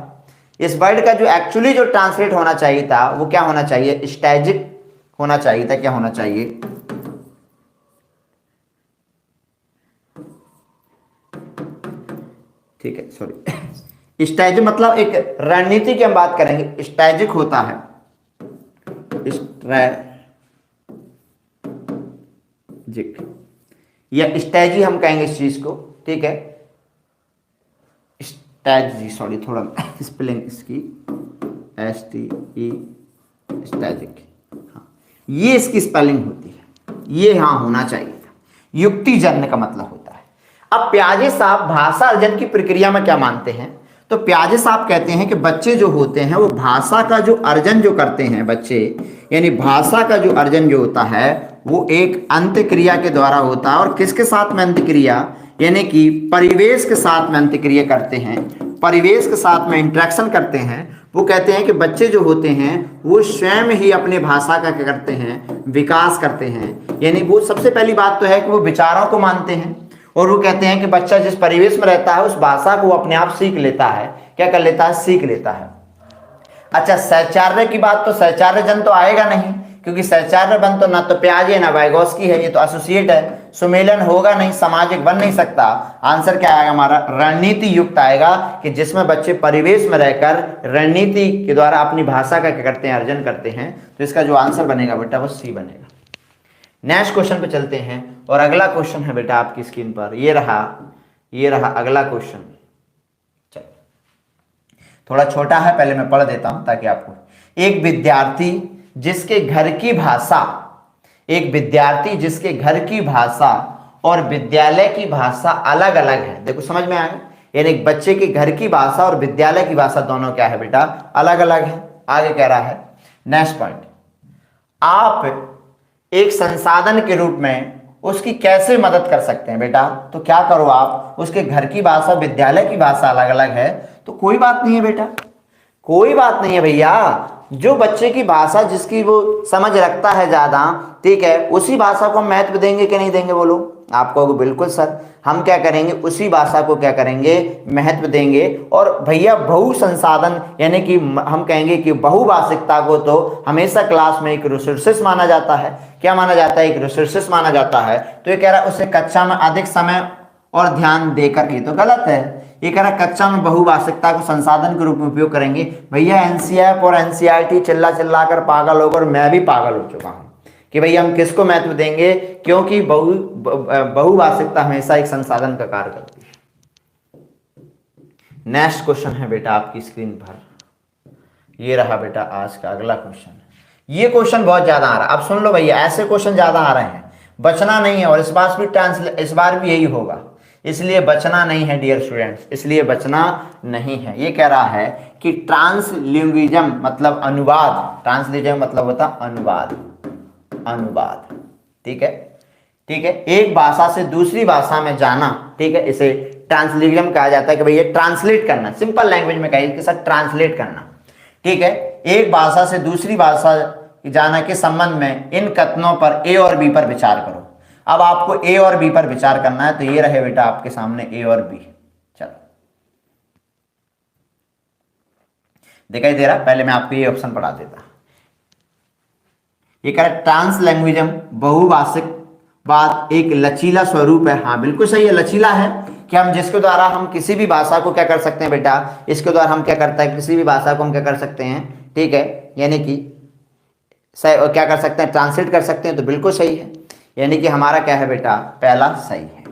इस वर्ड का जो एक्चुअली जो ट्रांसलेट होना चाहिए था वो क्या होना चाहिए? स्टैटिक होना चाहिए था। क्या होना चाहिए? ठीक है, सॉरी, स्ट्रैटेजिक मतलब एक रणनीति की हम बात करेंगे। स्ट्रैटेजिक होता है, स्ट्रैटेजिक या स्ट्रैटेजी हम कहेंगे इस चीज को। ठीक है, स्ट्रैटेजी, सॉरी थोड़ा स्पेलिंग इसकी STE, स्ट्रैटेजिक, हाँ ये इसकी स्पेलिंग होती है, ये हाँ होना चाहिए था। युक्तिजन्य का मतलब होता है। अब प्याजे साहब भाषा अर्जन की प्रक्रिया में क्या मानते हैं? तो प्याजे साहब कहते हैं कि बच्चे जो होते हैं वो भाषा का जो अर्जन जो करते हैं बच्चे, यानी भाषा का जो अर्जन जो होता है वो एक अंतक्रिया के द्वारा होता है। और किसके साथ में अंतक्रिया? यानी कि परिवेश के साथ में अंतक्रिया करते हैं, परिवेश के साथ में इंटरेक्शन करते हैं। वो कहते हैं कि बच्चे जो होते हैं वो स्वयं ही अपने भाषा का क्या करते हैं? विकास करते हैं। यानी वो सबसे पहली बात तो है कि वो विचारों को मानते हैं, और वो कहते हैं कि बच्चा जिस परिवेश में रहता है उस भाषा को अपने आप सीख लेता है। क्या कर लेता है? सीख लेता है। अच्छा, सहचार्य की बात, तो सहचार्य जन तो आएगा नहीं, क्योंकि सहचार्य बन तो ना तो प्याजे ना वाइगोस्की है, ये तो एसोसिएट है। सुमेलन होगा नहीं, सामाजिक बन नहीं सकता। आंसर क्या आएगा हमारा? रणनीति युक्त आएगा, कि जिसमें बच्चे परिवेश में रहकर रणनीति के द्वारा अपनी भाषा का क्या करते हैं? अर्जन करते हैं। तो इसका जो आंसर बनेगा बेटा वो सी बनेगा। नेक्स्ट क्वेश्चन पे चलते हैं, और अगला क्वेश्चन है बेटा आपकी स्क्रीन पर, ये रहा अगला क्वेश्चन। चलो थोड़ा छोटा है, पहले मैं पढ़ देता हूं ताकि आपको। एक विद्यार्थी जिसके घर की भाषा, एक विद्यार्थी जिसके घर की भाषा और विद्यालय की भाषा अलग अलग है। देखो समझ में आया, यानी एक बच्चे के घर की भाषा और विद्यालय की भाषा दोनों क्या है बेटा? अलग अलग है। आगे कह रहा है नेक्स्ट पॉइंट, आप एक संसाधन के रूप में उसकी कैसे मदद कर सकते हैं बेटा? तो क्या करो आप, उसके घर की भाषा विद्यालय की भाषा अलग अलग है, तो कोई बात नहीं है बेटा, कोई बात नहीं है भैया। जो बच्चे की भाषा जिसकी वो समझ रखता है ज्यादा, ठीक है, उसी भाषा को हम महत्व देंगे कि नहीं देंगे? बोलो। आप कहोगे बिल्कुल सर, हम क्या करेंगे? उसी भाषा को क्या करेंगे? महत्व देंगे। और भैया बहु संसाधन, यानी कि हम कहेंगे कि बहुभाषिकता को तो हमेशा क्लास में एक रिसोर्सेस माना जाता है। क्या माना जाता है? एक रिसोर्सेस माना जाता है। तो ये कह रहा है उसे कक्षा में अधिक समय और ध्यान देकर, ये तो गलत है। ये कह रहा कक्षा में बहुभाषिकता को संसाधन के रूप में उपयोग करेंगे। भैया एनसीएफ और एनसीईआरटी चिल्ला चिल्ला कर पागल होकर मैं भी पागल हो चुका हूं कि भैया हम किसको महत्व देंगे, क्योंकि बहुभाषिकता हमेशा एक संसाधन का कार्य करती है। नेक्स्ट क्वेश्चन है बेटा आपकी स्क्रीन पर, ये रहा बेटा आज का अगला क्वेश्चन। ये क्वेश्चन बहुत ज्यादा आ रहा है, अब सुन लो भैया, ऐसे क्वेश्चन ज्यादा आ रहे हैं, बचना नहीं है। और इस बार भी यही होगा, इसलिए बचना नहीं है डियर स्टूडेंट्स, इसलिए बचना नहीं है। ये कह रहा है कि ट्रांसलिंग्विज्म मतलब अनुवाद, ट्रांसलिंग्विज्म मतलब होता अनुवाद, अनुवाद, ठीक है, ठीक है, एक भाषा से दूसरी भाषा में जाना, ठीक है, इसे ट्रांसलिंग्विज्म कहा जाता है कि भैया ट्रांसलेट करना, सिंपल लैंग्वेज में कहिए कि सर ट्रांसलेट करना, ठीक है, एक भाषा से दूसरी भाषा जाना के संबंध में इन कथनों पर ए और बी पर विचार करो। अब आपको ए और बी पर विचार करना है, तो ये रहे बेटा आपके सामने ए और बी। चलो दिखाई दे रहा, पहले मैं आपको ये ऑप्शन पढ़ा देता। ये कह रहा है ट्रांसलैंग्वेजम बहुभाषिक बात एक लचीला स्वरूप है। हाँ बिल्कुल सही है, लचीला है कि हम जिसके द्वारा हम किसी भी भाषा को क्या कर सकते हैं बेटा, इसके द्वारा हम क्या करता है, किसी भी भाषा को हम क्या कर सकते हैं, ठीक है, यानी कि क्या कर सकते हैं, ट्रांसलेट कर सकते हैं, तो बिल्कुल सही है, यानी कि हमारा क्या है बेटा, पहला सही है।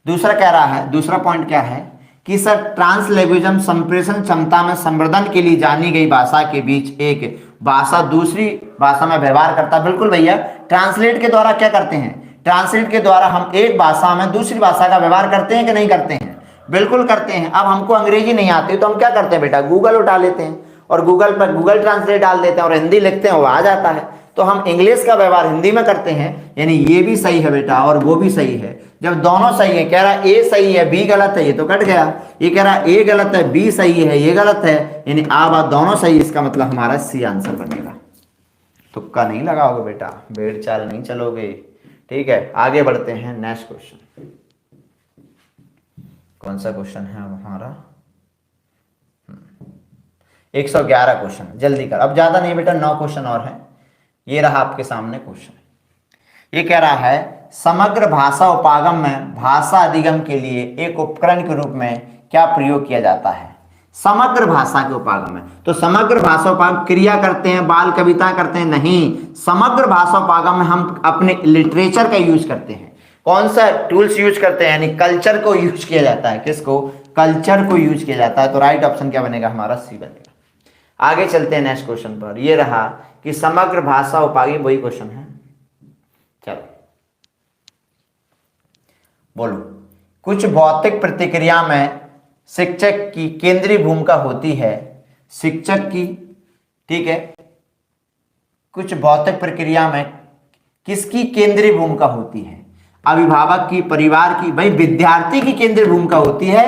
दूसरा कह रहा है, दूसरा पॉइंट क्या है कि सर ट्रांसलैंग्वेजम संप्रेषण क्षमता में संवर्धन के लिए जानी गई भाषा के बीच एक भाषा दूसरी भाषा में व्यवहार करता है। बिल्कुल भैया, ट्रांसलेट के द्वारा क्या करते हैं, ट्रांसलेट के द्वारा हम एक भाषा में दूसरी भाषा का व्यवहार करते हैं कि नहीं करते हैं, बिल्कुल करते हैं। अब हमको अंग्रेजी नहीं आती तो हम क्या करते हैं बेटा, गूगल उठा लेते हैं और गूगल पर गूगल ट्रांसलेट डाल देते हैं और हिंदी लिखते हैं, वो आ जाता है, तो हम इंग्लिश का व्यवहार हिंदी में करते हैं, यानी ये भी सही है बेटा और वो भी सही है। जब दोनों सही है, कह रहा है ए सही है बी गलत है, ये तो कट गया, ये कह रहा है ए गलत है बी सही है ये गलत है, यानी आ बात दोनों सही, इसका मतलब हमारा सी आंसर बनेगा। तुक्का नहीं लगाओगे बेटा, भेड़ चाल नहीं चलोगे, ठीक है। आगे बढ़ते हैं, नेक्स्ट क्वेश्चन, कौन सा क्वेश्चन है हमारा, 111 क्वेश्चन, जल्दी कर, अब ज्यादा नहीं बेटा, 9 क्वेश्चन और हैं। ये रहा आपके सामने क्वेश्चन, ये कह रहा है समग्र भाषा उपागम में भाषा अधिगम के लिए एक उपकरण के रूप में क्या प्रयोग किया जाता है। समग्र भाषा के उपागम में, तो समग्र भाषा उपागम क्रिया करते हैं, बाल कविता करते हैं, नहीं, समग्र भाषा उपागम में हम अपने लिटरेचर का यूज करते हैं। कौन सा टूल्स यूज करते हैं, यानी कल्चर को यूज किया जाता है। किसको, कल्चर को यूज किया जाता है, तो राइट ऑप्शन क्या बनेगा हमारा, सी बनेगा। आगे चलते हैं नेक्स्ट क्वेश्चन पर, ये रहा कि समग्र भाषा उपागम, वही क्वेश्चन है, चलो बोलो। कुछ भौतिक प्रतिक्रिया में शिक्षक की केंद्रीय भूमिका होती है, शिक्षक की, ठीक है, कुछ भौतिक प्रक्रिया में किसकी केंद्रीय भूमिका होती है, अभिभावक की, परिवार की, भाई विद्यार्थी की केंद्रीय भूमिका होती है,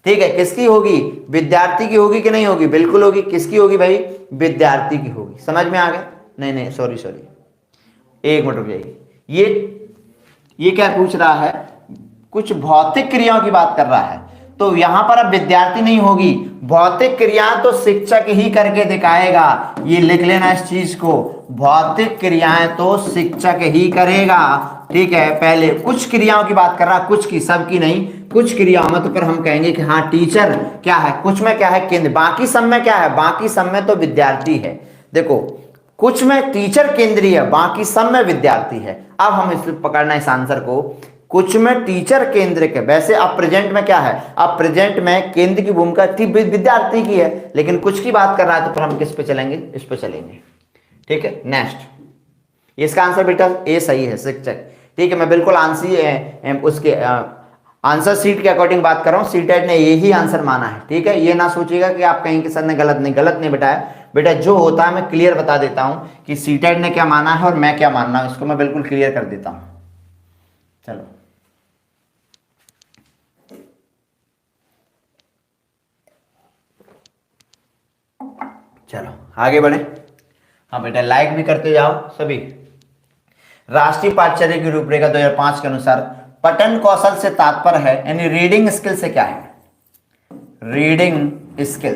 ठीक है, किसकी होगी, विद्यार्थी की होगी कि नहीं होगी, बिल्कुल होगी, किसकी होगी भाई, विद्यार्थी की होगी। समझ में आ गया, नहीं सॉरी एक मिनट रुक जाइए, ये क्या पूछ रहा है, कुछ भौतिक क्रियाओं की बात कर रहा है, तो यहां पर अब विद्यार्थी नहीं होगी, भौतिक क्रियाएं तो शिक्षक ही करके दिखाएगा, ये लिख लेना इस चीज को, भौतिक क्रियाएं तो शिक्षक ही करेगा, ठीक है। पहले कुछ क्रियाओं की बात कर रहा, कुछ की, सब की नहीं, कुछ क्रियाओं में तो फिर हम कहेंगे कि हाँ टीचर क्या है, कुछ में क्या है केंद्र, बाकी सब में क्या है, बाकी सब में तो विद्यार्थी है। देखो कुछ में टीचर केंद्रीय है, बाकी सब में विद्यार्थी है। अब हम इस पकड़ना इस आंसर को, कुछ में टीचर केंद्र के, वैसे अब प्रेजेंट में क्या है, अब प्रेजेंट में केंद्र की भूमिका विद्यार्थी की है, लेकिन कुछ की बात कर रहा है तो फिर हम किस पे चलेंगे, इस पे चलेंगे, ठीक है। नेक्स्ट, इसका आंसर बेटा ए सही है, शिक्षक, ठीक है। मैं बिल्कुल आंसर उसके आंसर सीट के अकॉर्डिंग बात कर रहा हूँ, सीटेट ने यही आंसर माना है, ठीक है। ये ना सोचिएगा कि आप कहीं के सर ने गलत नहीं बताया बेटा, जो होता है मैं क्लियर बता देता हूँ कि सीटेट ने क्या माना है और मैं क्या मानना हूँ, इसको मैं बिल्कुल क्लियर कर देता हूँ। चलो चलो आगे बढ़े। हाँ बेटा लाइक भी करते जाओ सभी। राष्ट्रीय पाठ्यचर्या की रूपरेखा 2005 के अनुसार पठन कौशल से तात्पर्य है, यानी रीडिंग स्किल से क्या है, रीडिंग स्किल।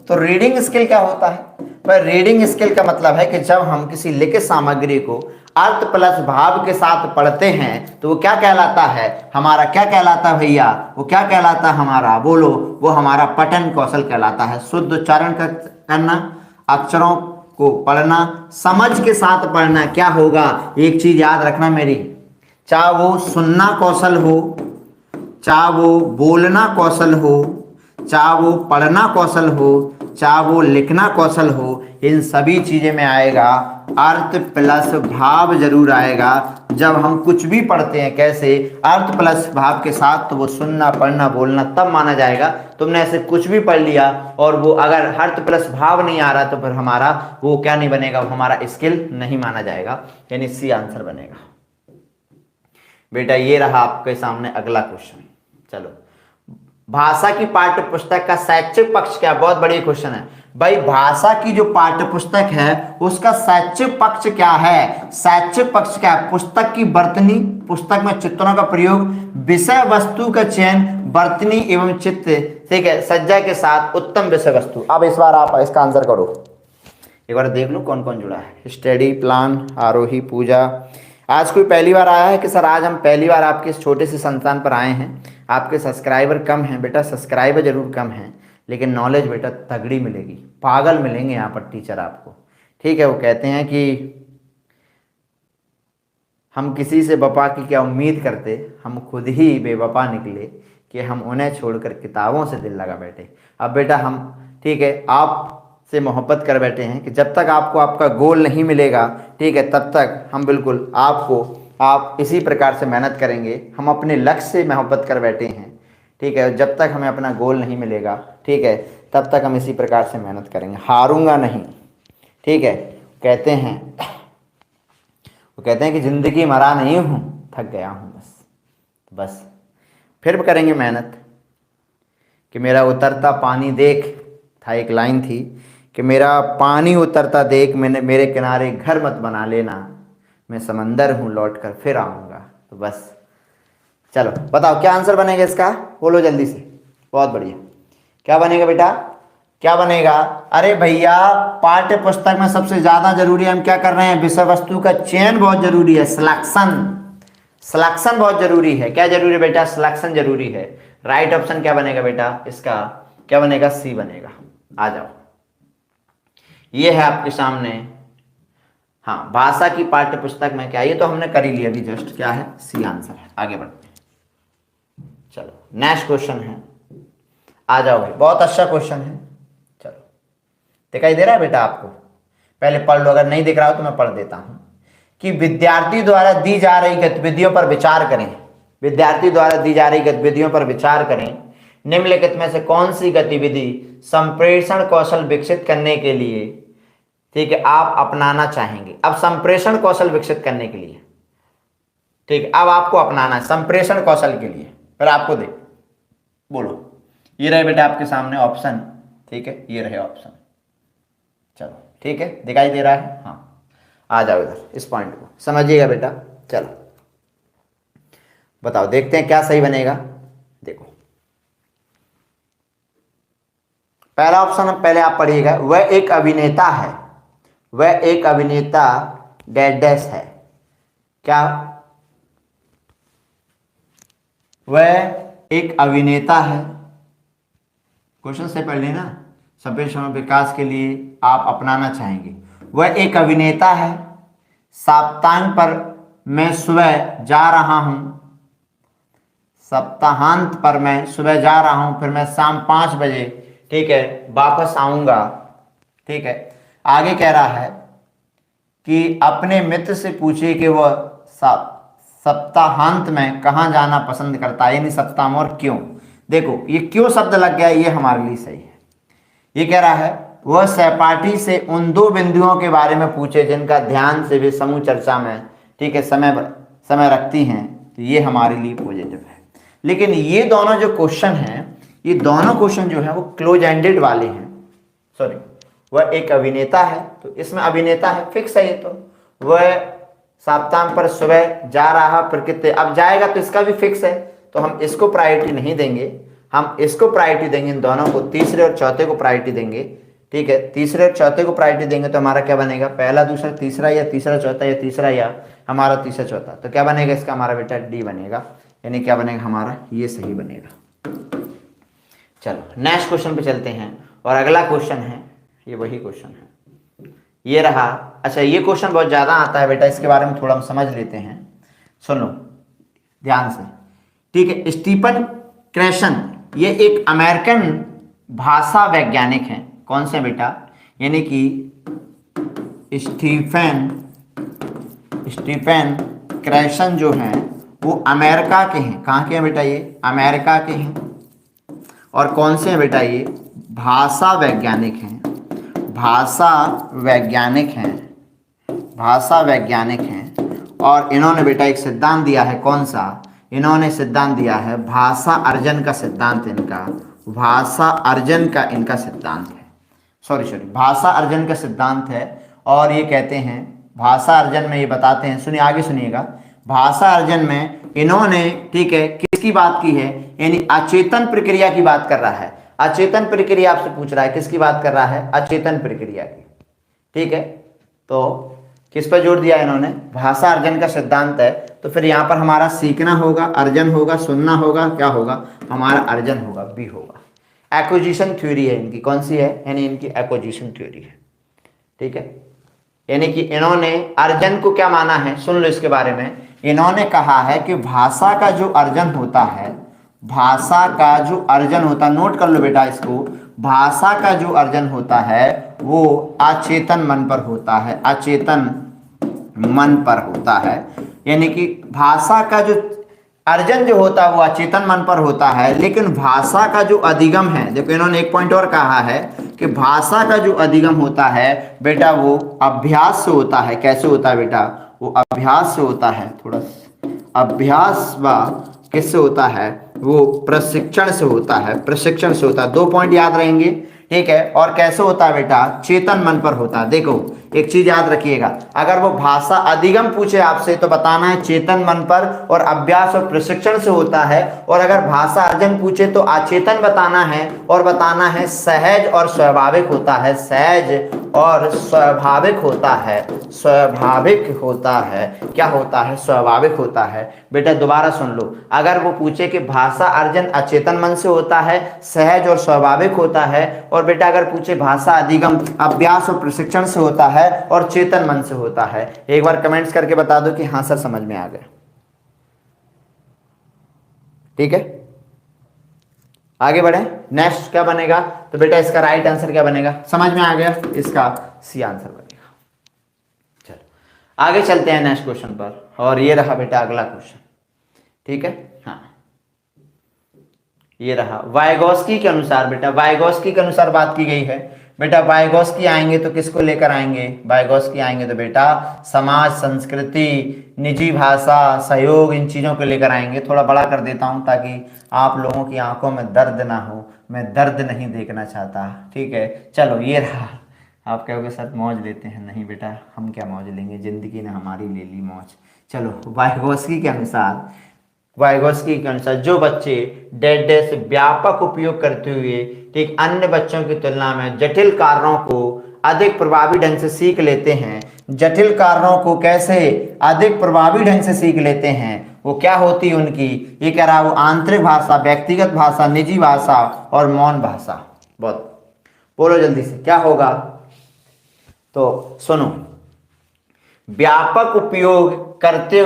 तो रीडिंग स्किल क्या होता है, पर रीडिंग स्किल का मतलब है कि जब हम किसी लिखित सामग्री को अर्थ प्लस भाव के साथ पढ़ते हैं तो वो क्या कहलाता है, हमारा क्या कहलाता है भैया, वो क्या कहलाता है हमारा, बोलो, वो हमारा पठन कौशल कहलाता है। शुद्ध उच्चारण करना, अक्षरों को पढ़ना, समझ के साथ पढ़ना। क्या होगा, एक चीज याद रखना मेरी, चाहे वो सुनना कौशल हो, चाहे वो बोलना कौशल हो, चाहे वो पढ़ना कौशल हो, चाहे वो लिखना कौशल हो, इन सभी चीजें में आएगा अर्थ प्लस भाव जरूर आएगा। जब हम कुछ भी पढ़ते हैं कैसे अर्थ प्लस भाव के साथ, तो वो सुनना पढ़ना बोलना तब माना जाएगा। तुमने ऐसे कुछ भी पढ़ लिया और वो अगर अर्थ प्लस भाव नहीं आ रहा तो फिर हमारा वो क्या नहीं बनेगा, वो हमारा स्किल नहीं माना जाएगा, यानी सी आंसर बनेगा। बेटा ये रहा आपके सामने अगला क्वेश्चन। चलो, भाषा की पाठ्य पुस्तक का शैक्षिक पक्ष क्या? बहुत बढ़िया क्वेश्चन है भाई। भाषा की जो पाठ्य पुस्तक है उसका शैक्षिक पक्ष क्या है? शैक्षिक पक्ष क्या है? पुस्तक की वर्तनी, पुस्तक में चित्रों का प्रयोग, विषय वस्तु का चयन, वर्तनी एवं चित्र, ठीक है, सज्जा के साथ उत्तम विषय वस्तु। अब इस बार आप इसका आंसर करो, एक बार देख लो कौन कौन जुड़ा है। स्टडी प्लान, आरोही, पूजा। आज कोई पहली बार आया है कि सर आज हम पहली बार आपके इस छोटे से संस्थान पर आए हैं, आपके सब्सक्राइबर कम हैं? बेटा सब्सक्राइबर जरूर कम हैं लेकिन नॉलेज बेटा तगड़ी मिलेगी, पागल मिलेंगे यहाँ पर टीचर आपको, ठीक है। वो कहते हैं कि हम किसी से वफा की क्या उम्मीद करते, हम खुद ही बेवफा निकले कि हम उन्हें छोड़कर किताबों से दिल लगा बैठे। अब बेटा हम, ठीक है, आप से मोहब्बत कर बैठे हैं कि जब तक आपको आपका गोल नहीं मिलेगा, ठीक है, तब तक हम बिल्कुल आप इसी प्रकार से मेहनत करेंगे। हम अपने लक्ष्य से मोहब्बत कर बैठे हैं, ठीक है। जब तक हमें अपना गोल नहीं मिलेगा, ठीक है, तब तक हम इसी प्रकार से मेहनत करेंगे, हारूंगा नहीं, ठीक है। कहते हैं वो कहते हैं कि जिंदगी मरा नहीं हूँ, थक गया हूँ बस फिर करेंगे मेहनत। कि मेरा उतरता पानी देख, था एक लाइन थी कि मेरा पानी उतरता देख, मैंने मेरे किनारे घर मत बना लेना, मैं समंदर हूँ लौट कर फिर आऊँगा। तो बस चलो बताओ क्या आंसर बनेगा इसका, बोलो जल्दी से। बहुत बढ़िया, क्या बनेगा बेटा, क्या बनेगा? अरे भैया पाठ्य पुस्तक में सबसे ज्यादा जरूरी हम क्या कर रहे हैं, विषय वस्तु का चयन बहुत जरूरी है, सिलेक्शन बहुत जरूरी है। क्या जरूरी है बेटा? सिलेक्शन जरूरी है। राइट ऑप्शन क्या बनेगा बेटा इसका, क्या बनेगा? सी बनेगा। आ जाओ, ये है आपके सामने, हाँ, भाषा की पाठ्य पुस्तक में क्या, ये तो हमने कर ही लिया अभी जस्ट, क्या है? सी आंसर है। आगे बढ़ते हैं, चलो नेक्स्ट क्वेश्चन है, आ जाओ भाई, बहुत अच्छा क्वेश्चन है। चलो, दिखाई दे रहा है बेटा आपको? पहले पढ़ लो, अगर नहीं दिख रहा हो तो मैं पढ़ देता हूं कि विद्यार्थी द्वारा दी जा रही गतिविधियों पर विचार करें। विद्यार्थी द्वारा दी जा रही गतिविधियों पर विचार करें। निम्नलिखित में से कौन सी गतिविधि संप्रेषण कौशल विकसित करने के लिए, ठीक है, आप अपनाना चाहेंगे? अब संप्रेषण कौशल विकसित करने के लिए, ठीक है, अब आपको अपनाना है संप्रेषण कौशल के लिए। फिर आपको देख, बोलो, ये रहे बेटा आपके सामने ऑप्शन, ठीक है, ये रहे ऑप्शन। चलो ठीक है, दिखाई दे रहा है? हाँ, आ जाओ इधर, इस पॉइंट को समझिएगा बेटा। चलो बताओ, देखते हैं क्या सही बनेगा। देखो पहला ऑप्शन पहले आप पढ़िएगा, वह एक अभिनेता है, वह एक अभिनेता डैश है। क्या? वह एक अभिनेता है, क्वेश्चन से पढ़ लेना, संप्रेषण विकास के लिए आप अपनाना चाहेंगे। वह एक अभिनेता है, सप्ताहांत पर मैं सुबह जा रहा हूं, सप्ताहांत पर मैं सुबह जा रहा हूं, फिर मैं शाम 5 बजे, ठीक है, वापस आऊंगा। ठीक है, आगे कह रहा है कि अपने मित्र से पूछिए कि वह सप्ताहांत में कहाँ जाना पसंद करता है, यानी सप्ताह और क्यों। देखो ये क्यों शब्द लग गया, ये हमारे लिए सही है। ये कह रहा है वह सहपाठी से उन 2 बिंदुओं के बारे में पूछे जिनका ध्यान से भी समूह चर्चा में, ठीक है, समय रखती हैं, तो ये हमारे लिए पॉजिटिव है। लेकिन ये दोनों जो क्वेश्चन हैं, ये दोनों क्वेश्चन जो है वो क्लोज एंडेड वाले हैं। सॉरी, वह एक अभिनेता है, तो इसमें अभिनेता है, फिक्स है ये। तो वह सप्ताह पर सुबह जा रहा, प्रकृति, अब जाएगा तो इसका भी फिक्स है, तो हम इसको प्रायोरिटी नहीं देंगे, हम इसको प्रायोरिटी देंगे, इन दोनों को, तीसरे और चौथे को प्रायोरिटी देंगे। ठीक है, तीसरे और चौथे को प्रायोरिटी देंगे तो हमारा क्या बनेगा, पहला दूसरा तीसरा, या तीसरा चौथा, या तीसरा या हमारा तीसरा चौथा। तो क्या बनेगा इसका, हमारा बेटा डी बनेगा, यानी क्या बनेगा हमारा, ये सही बनेगा। चलो नेक्स्ट क्वेश्चन पे चलते हैं, और अगला क्वेश्चन है, ये वही क्वेश्चन है, ये रहा। अच्छा, ये क्वेश्चन बहुत ज्यादा आता है बेटा, इसके बारे में थोड़ा हम समझ लेते हैं, सुनो ध्यान से। ठीक है। स्टीफन क्रैशन ये एक अमेरिकन भाषा वैज्ञानिक हैं। कौन से बेटा? यानी कि स्टीफन क्रैशन जो हैं वो अमेरिका के हैं। कहाँ के हैं बेटा? ये अमेरिका के हैं। और कौन से हैं बेटा? ये भाषा वैज्ञानिक हैं। भाषा वैज्ञानिक हैं। भाषा वैज्ञानिक हैं। और इन्होंने बेटा एक सिद्धांत दिया है। कौन सा? इन्होंने सिद्धांत दिया है भाषा अर्जन का सिद्धांत। इनका भाषा अर्जन का इनका सिद्धांत है। सॉरी भाषा अर्जन का सिद्धांत है। और ये कहते हैं भाषा अर्जन में ये बताते हैं, सुनिए आगे सुनिएगा। भाषा अर्जन में इन्होंने, ठीक है, किसकी बात की है? यानी अचेतन प्रक्रिया की बात कर रहा है। अचेतन प्रक्रिया आपसे पूछ रहा है, किसकी बात कर रहा है? अचेतन प्रक्रिया की। ठीक है, तो किस पर जोर दिया इन्होंने? भाषा अर्जन का सिद्धांत है। तो फिर यहाँ पर हमारा सीखना होगा, अर्जन होगा, सुनना होगा, क्या होगा? हमारा अर्जन होगा, बी होगा। एक्विजिशन थ्योरी है इनकी। कौन सी है? यानी इनकी एक्विजिशन थ्योरी है। ठीक है, यानी कि इन्होंने अर्जन को क्या माना है? सुन लो इसके बारे में। इन्होंने कहा है कि भाषा का जो अर्जन होता है, भाषा का जो अर्जन होता है, नोट कर लो बेटा इसको, भाषा का जो अर्जन होता है वो अचेतन मन पर होता है। अचेतन मन पर होता है। यानी कि भाषा का जो अर्जन जो होता है वो अचेतन मन पर होता है। लेकिन भाषा का जो अधिगम है, देखो इन्होंने एक पॉइंट और कहा है कि भाषा का जो अधिगम होता है बेटा वो अभ्यास से होता है। कैसे होता है बेटा? वो अभ्यास से होता है। थोड़ा अभ्यास व किससे होता है? वो प्रशिक्षण से होता है। प्रशिक्षण से होता है। 2 पॉइंट याद रहेंगे। ठीक है, और कैसे होता है बेटा? चेतन मन पर होता है। देखो एक चीज याद रखिएगा, अगर वो भाषा अधिगम पूछे आपसे तो बताना है चेतन मन पर, और अभ्यास और प्रशिक्षण से होता है। और अगर भाषा अर्जन पूछे तो अचेतन बताना है, और बताना है सहज और स्वाभाविक होता है। सहज और स्वाभाविक होता है। स्वाभाविक होता है। क्या होता है? स्वाभाविक होता है। बेटा दोबारा सुन लो, अगर वो पूछे कि भाषा अर्जन अचेतन मन से होता है, सहज और स्वाभाविक होता है, और बेटा अगर पूछे भाषा अधिगम अभ्यास और प्रशिक्षण से होता है और चेतन मन से होता है, एक बार कमेंट्स करके बता दो कि हाँ सर समझ में आ गया। ठीक है, आगे बढ़े। नेक्स्ट क्या बनेगा? तो बेटा इसका राइट आंसर क्या बनेगा? समझ में आ गया? इसका सी आंसर बनेगा। चलो आगे चलते हैं नेक्स्ट क्वेश्चन पर। और ये रहा बेटा अगला क्वेश्चन। ठीक है, हाँ ये रहा। वाइगोस्की के अनुसार, बेटा वाइगोस्की के अनुसार बात की गई है। बेटा वाइगोस्की आएंगे तो किसको लेकर आएंगे? वाइगोस्की आएंगे तो बेटा समाज, संस्कृति, निजी भाषा, सहयोग, इन चीजों को लेकर आएंगे। थोड़ा बड़ा कर देता हूं ताकि आप लोगों की आंखों में दर्द ना हो। मैं दर्द नहीं देखना चाहता। ठीक है, चलो ये रहा। आप कहोगे सर मौज लेते हैं। नहीं बेटा, हम क्या मौज लेंगे, जिंदगी ने हमारी ले ली मौज। चलो वाइगोस्की के अनुसार जो बच्चे डेटा से व्यापक उपयोग करते हुए ठीक अन्य बच्चों की तुलना में जटिल कारणों को अधिक प्रभावी ढंग से सीख लेते हैं। जटिल कारणों को कैसे अधिक प्रभावी ढंग से सीख लेते हैं? वो क्या होती है उनकी? ये कह रहा वो आंतरिक भाषा, व्यक्तिगत भाषा, निजी भाषा और मौन भाषा। बहुत बोलो जल्दी से, क्या होगा? तो सुनो, व्यापक उपयोग करते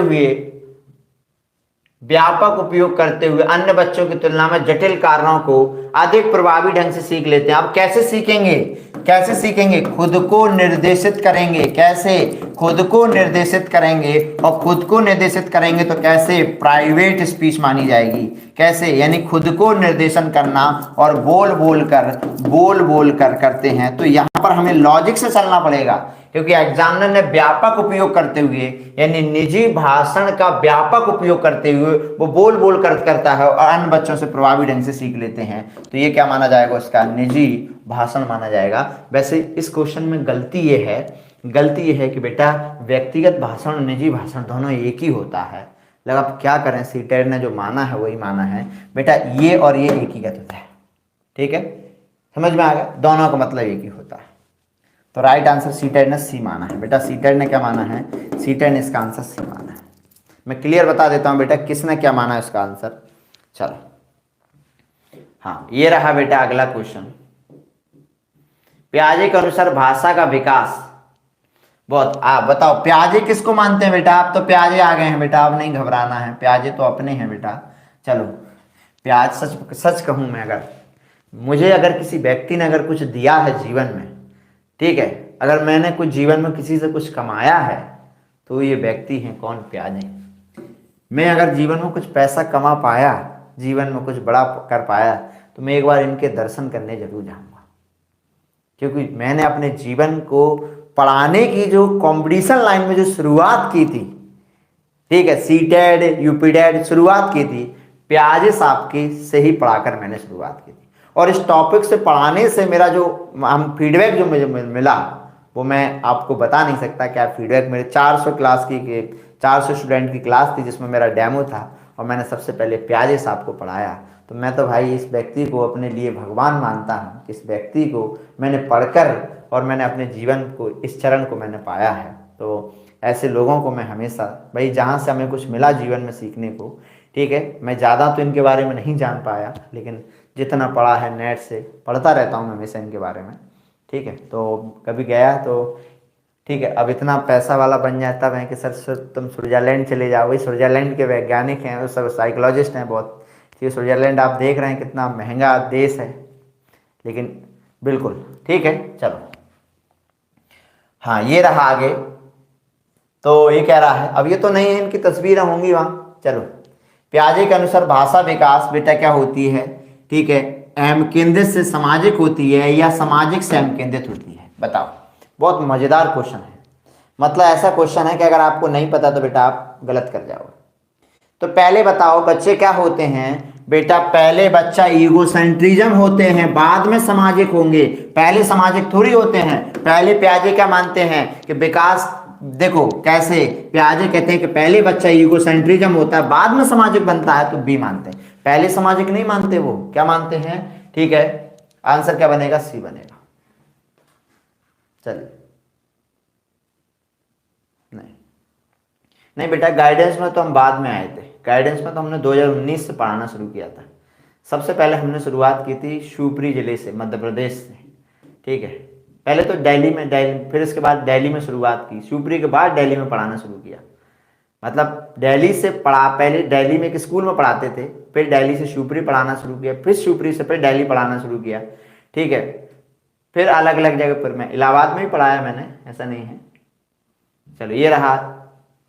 हुए अन्य बच्चों की तुलना में जटिल कारणों को अधिक प्रभावी ढंग से सीख लेते हैं। अब कैसे सीखेंगे? खुद को निर्देशित करेंगे। कैसे? खुद को निर्देशित करेंगे। और खुद को निर्देशित करेंगे तो कैसे? प्राइवेट स्पीच मानी जाएगी। कैसे? यानी खुद को निर्देशन करना और बोल बोल कर करते हैं। तो यहाँ पर हमें लॉजिक से चलना पड़ेगा, क्योंकि एग्जामिनर ने व्यापक उपयोग करते हुए यानी निजी भाषण का व्यापक उपयोग करते हुए वो बोल करता है और अन्य बच्चों से प्रभावी ढंग से सीख लेते हैं। तो ये क्या माना जाएगा? उसका निजी भाषण माना जाएगा। वैसे इस क्वेश्चन में गलती ये है कि बेटा व्यक्तिगत भाषण और निजी भाषण दोनों एक ही होता है। लगा अब क्या करें, सीटेट ने जो माना है वही माना है। बेटा ये और ये एक ही होता है। ठीक है, समझ में आ गया? दोनों का मतलब एक ही होता है। तो राइट आंसर सीटेट ने सी माना है। बेटा सीटेट ने क्या माना है? सीटेट ने इसका आंसर सी माना है। मैं क्लियर बता देता हूं बेटा किसने क्या माना है इसका आंसर। चलो हाँ, ये रहा बेटा अगला क्वेश्चन। पियाजे के अनुसार भाषा का विकास। बहुत आप बताओ पियाजे किसको मानते हैं बेटा? आप तो पियाजे आ गए हैं बेटा, अब नहीं घबराना है। पियाजे तो अपने हैं बेटा। चलो प्याज, सच सच कहूँ मैं, अगर मुझे अगर किसी व्यक्ति ने अगर कुछ दिया है जीवन में, ठीक है, अगर मैंने कुछ जीवन में किसी से कुछ कमाया है तो ये व्यक्ति हैं कौन? प्याज है। मैं अगर जीवन में कुछ पैसा कमा पाया, जीवन में कुछ बड़ा कर पाया, तो मैं एक बार इनके दर्शन करने जरूर जाऊंगा, क्योंकि मैंने अपने जीवन को पढ़ाने की जो कंपटीशन लाइन में जो शुरुआत की थी, ठीक है, सीटेड यूपीटेड शुरुआत की थी, प्याजे साहब की से ही पढ़ाकर मैंने शुरुआत की थी। और इस टॉपिक से पढ़ाने से मेरा जो हम फीडबैक जो मुझे मिला वो मैं आपको बता नहीं सकता। क्या फीडबैक, मेरे 400 क्लास की 400 स्टूडेंट की क्लास थी जिसमें मेरा डेमो था और मैंने सबसे पहले प्याजे साहब को पढ़ाया। तो मैं तो भाई इस व्यक्ति को अपने लिए भगवान मानता हूँ। इस व्यक्ति को मैंने पढ़कर और मैंने अपने जीवन को, इस चरण को मैंने पाया है। तो ऐसे लोगों को मैं हमेशा, भाई जहाँ से हमें कुछ मिला जीवन में सीखने को, ठीक है, मैं ज़्यादा तो इनके बारे में नहीं जान पाया, लेकिन जितना पढ़ा है नेट से पढ़ता रहता हूँ हमेशा इनके बारे में, ठीक है। तो कभी गया तो ठीक है, अब इतना पैसा वाला बन जाता है कि सर तुम स्विट्जरलैंड चले जाओ। वही स्विट्जरलैंड के वैज्ञानिक हैं, वो सब साइकोलॉजिस्ट हैं बहुत, ठीक है। स्विट्जरलैंड आप देख रहे हैं कितना महंगा देश है, लेकिन बिल्कुल ठीक है। चलो हाँ, ये रहा आगे। तो ये कह रहा है, अब ये तो नहीं है, इनकी तस्वीरें होंगी वहाँ। चलो, प्याजे के अनुसार भाषा विकास बेटा क्या होती है, ठीक है, अहम केंद्रित से सामाजिक होती है या सामाजिक से अहम केंद्रित होती है? बताओ। बहुत मजेदार क्वेश्चन है, मतलब ऐसा क्वेश्चन है कि अगर आपको नहीं पता तो बेटा आप गलत कर जाओगे। तो पहले बताओ बच्चे क्या होते हैं बेटा? पहले बच्चा ईगोसेंट्रिज्म होते हैं, बाद में सामाजिक होंगे। पहले सामाजिक थोड़ी होते हैं। पहले प्याजे क्या मानते हैं कि विकास, देखो कैसे प्याजे कहते हैं कि पहले बच्चा ईगोसेंट्रिज्म होता है, बाद में सामाजिक बनता है, तो बी मानते हैं। पहले सामाजिक नहीं मानते, वो क्या मानते हैं? ठीक है, आंसर क्या बनेगा? सी बनेगा। चलिए, नहीं बेटा, गाइडेंस में तो हम बाद में आए थे। गाइडेंस में तो हमने 2019 से पढ़ाना शुरू किया था। सबसे पहले हमने शुरुआत की थी शिवपुरी जिले से, मध्य प्रदेश से, ठीक है। पहले तो दिल्ली में, फिर इसके बाद दिल्ली में शुरुआत की, शिवपुरी के बाद दिल्ली में पढ़ाना शुरू किया। मतलब दिल्ली से पढ़ा, पहले दिल्ली में एक स्कूल में पढ़ाते थे, फिर दिल्ली से शिवपुरी पढ़ाना शुरू किया, फिर शिवपुरी से फिर दिल्ली पढ़ाना शुरू किया, ठीक है। फिर अलग अलग जगह पर, मैं इलाहाबाद में भी पढ़ाया मैंने, ऐसा नहीं है। चलो, ये रहा।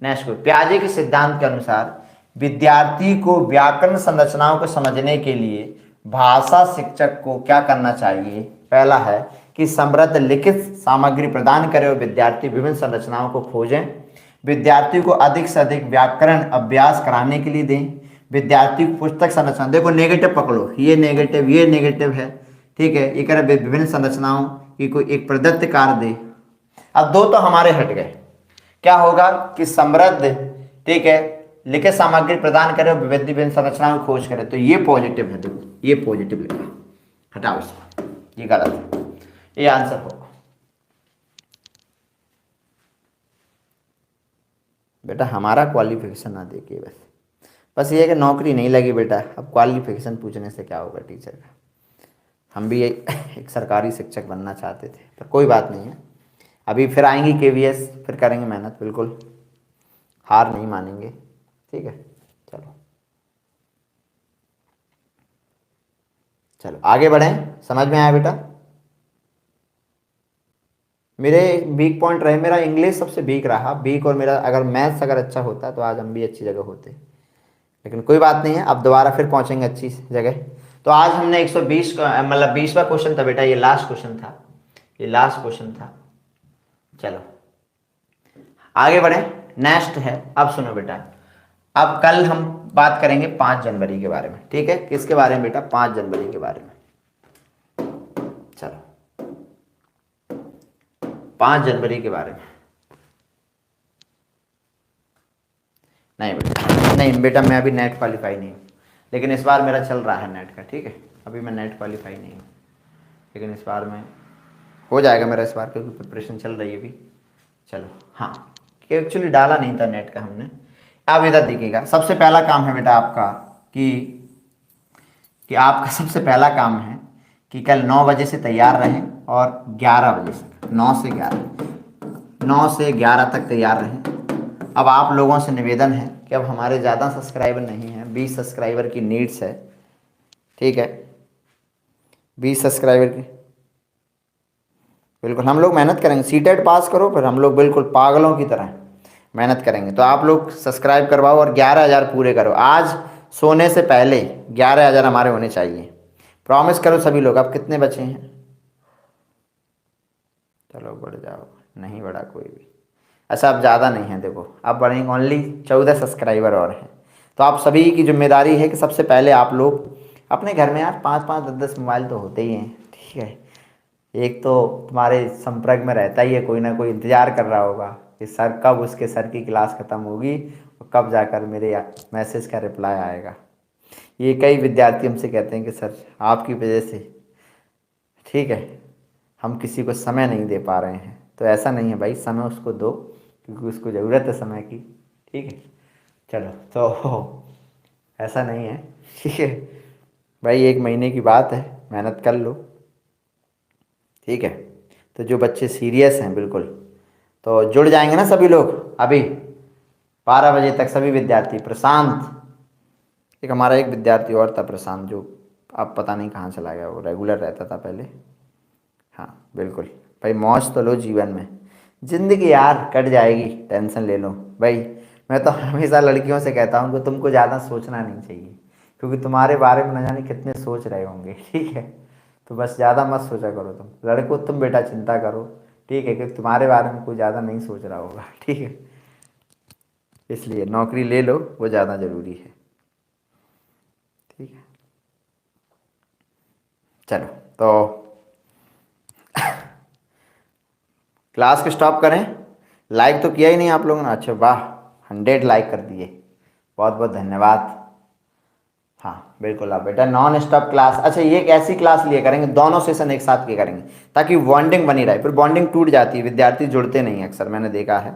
नेक्स्ट को, प्याजे के सिद्धांत के अनुसार विद्यार्थी को व्याकरण संरचनाओं को समझने के लिए भाषा शिक्षक को क्या करना चाहिए? पहला है कि समृद्ध लिखित सामग्री प्रदान करें और विद्यार्थी विभिन्न संरचनाओं को खोजें। विद्यार्थी को अधिक से अधिक व्याकरण अभ्यास कराने के लिए दें। विद्यार्थी को पुस्तक संरचना, देखो नेगेटिव पकड़ो, ये नेगेटिव है, ठीक है। ये कह रहे विभिन्न संरचनाओं की कोई एक प्रदत्त कार्य दे। अब दो तो हमारे हट गए, क्या होगा कि समृद्ध, ठीक है, लिखित सामग्री प्रदान करें, विभिन्न संरचनाओं की खोज करें, तो ये पॉजिटिव है, देखो ये पॉजिटिव लिखा, हटाओ इसको, ये गलत है, ये आंसर होगा। बेटा हमारा क्वालिफिकेशन ना देखिए, बस ये है कि नौकरी नहीं लगी बेटा। अब क्वालिफिकेशन पूछने से क्या होगा टीचर का? हम भी एक सरकारी शिक्षक बनना चाहते थे, पर कोई बात नहीं है। अभी फिर आएंगी केवीएस, फिर करेंगे मेहनत, बिल्कुल हार नहीं मानेंगे, ठीक है। चलो आगे बढ़ें। समझ में आया बेटा? मेरे वीक पॉइंट रहे, मेरा इंग्लिश सबसे वीक रहा, वीक, और मेरा अगर मैथ्स अगर अच्छा होता तो आज हम भी अच्छी जगह होते, लेकिन कोई बात नहीं है, अब दोबारा फिर पहुंचेंगे अच्छी जगह। तो आज हमने 120 का, मतलब 20वां क्वेश्चन था बेटा, ये लास्ट क्वेश्चन था, ये लास्ट क्वेश्चन था। चलो आगे बढ़े, नेक्स्ट है। अब सुनो बेटा, अब कल हम बात करेंगे 5 जनवरी के बारे में, ठीक है। किसके बारे में बेटा? 5 जनवरी के बारे में। चलो 5 जनवरी के बारे में। नहीं बेटा मैं अभी नेट क्वालिफाई नहीं हूँ, लेकिन इस बार मेरा चल रहा है नेट का, ठीक है। अभी मैं नेट क्वालिफाई नहीं हूँ, लेकिन इस बार में हो जाएगा मेरा, इस बार क्योंकि प्रिपरेशन चल रही है अभी। चलो हाँ, कि एक्चुअली डाला नहीं था नेट का हमने। अब इधर देखिएगा, सबसे पहला काम है बेटा आपका कि आपका सबसे पहला काम है कि कल 9 बजे से तैयार रहें और 11 बजे से 9 से 11 तक तैयार रहें। अब आप लोगों से निवेदन है कि अब हमारे ज़्यादा सब्सक्राइबर नहीं हैं, 20 सब्सक्राइबर की नीड्स है, ठीक है, 20 सब्सक्राइबर की। बिल्कुल हम लोग मेहनत करेंगे, सीटेट पास करो, फिर हम लोग बिल्कुल पागलों की तरह मेहनत करेंगे। तो आप लोग सब्सक्राइब करवाओ और 11,000 पूरे करो आज सोने से पहले। 11,000 हमारे होने चाहिए, प्रॉमिस करो सभी लोग। अब कितने बचे हैं? चलो बढ़ जाओ, नहीं बढ़ा कोई भी। अच्छा अब ज़्यादा नहीं है, देखो अब बढ़ेंगे, ओनली 14 सब्सक्राइबर और हैं। तो आप सभी की जिम्मेदारी है कि सबसे पहले आप लोग अपने घर में यार 5-5 10-10 मोबाइल तो होते ही हैं, ठीक है। एक तो तुम्हारे संपर्क में रहता ही है, कोई ना कोई इंतज़ार कर रहा होगा कि सर कब उसके सर की क्लास ख़त्म होगी और कब जाकर मेरे मैसेज का रिप्लाई आएगा। ये कई विद्यार्थी हमसे कहते हैं कि सर आपकी वजह से, ठीक है, हम किसी को समय नहीं दे पा रहे हैं। तो ऐसा नहीं है भाई, समय उसको दो क्योंकि उसको ज़रूरत है समय की, ठीक है। चलो तो ऐसा नहीं है, ठीक है भाई, 1 महीने की बात है, मेहनत कर लो, ठीक है। तो जो बच्चे सीरियस हैं बिल्कुल, तो जुड़ जाएंगे ना सभी लोग अभी 12 बजे तक सभी विद्यार्थी। प्रशांत, एक हमारा एक विद्यार्थी और था प्रशांत, जो अब पता नहीं कहाँ चला गया, वो रेगुलर रहता था पहले। हाँ बिल्कुल भाई, मौज तो लो जीवन में, ज़िंदगी यार कट जाएगी, टेंशन ले लो भाई। मैं तो हमेशा लड़कियों से कहता हूँ कि तुमको ज़्यादा सोचना नहीं चाहिए, क्योंकि तुम्हारे बारे में न जाने कितने सोच रहे होंगे, ठीक है। तो बस ज़्यादा मत सोचा करो, तुम लड़कों तुम बेटा चिंता करो, ठीक है, क्योंकि तुम्हारे बारे में कोई ज़्यादा नहीं सोच रहा होगा, ठीक है। इसलिए नौकरी ले लो, वो ज़्यादा ज़रूरी है, ठीक है। चलो तो क्लास को स्टॉप करें। लाइक तो किया ही नहीं आप लोगों ने, अच्छा वाह, 100 लाइक कर दिए, बहुत बहुत धन्यवाद। हाँ बिल्कुल, आप बेटा नॉन स्टॉप क्लास। अच्छा ये एक ऐसी क्लास लिया करेंगे, दोनों सेशन एक साथ किया करेंगे ताकि बॉन्डिंग बनी रहे, फिर बॉन्डिंग टूट जाती है, विद्यार्थी जुड़ते नहीं हैं अक्सर, मैंने देखा है।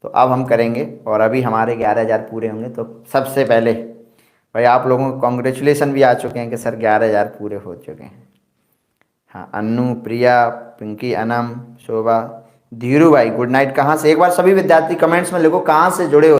तो अब हम करेंगे और अभी हमारे 11,000 पूरे होंगे। तो सबसे पहले भाई आप लोगों को कॉन्ग्रेचुलेसन भी आ चुके हैं कि सर 11,000 पूरे हो चुके हैं। हाँ अन्नू, प्रिया, पिंकी, अनम, शोभा, धीरू भाई गुड नाइट। कहाँ से, एक बार सभी विद्यार्थी कमेंट्स में लिखो कहाँ से जुड़े हो।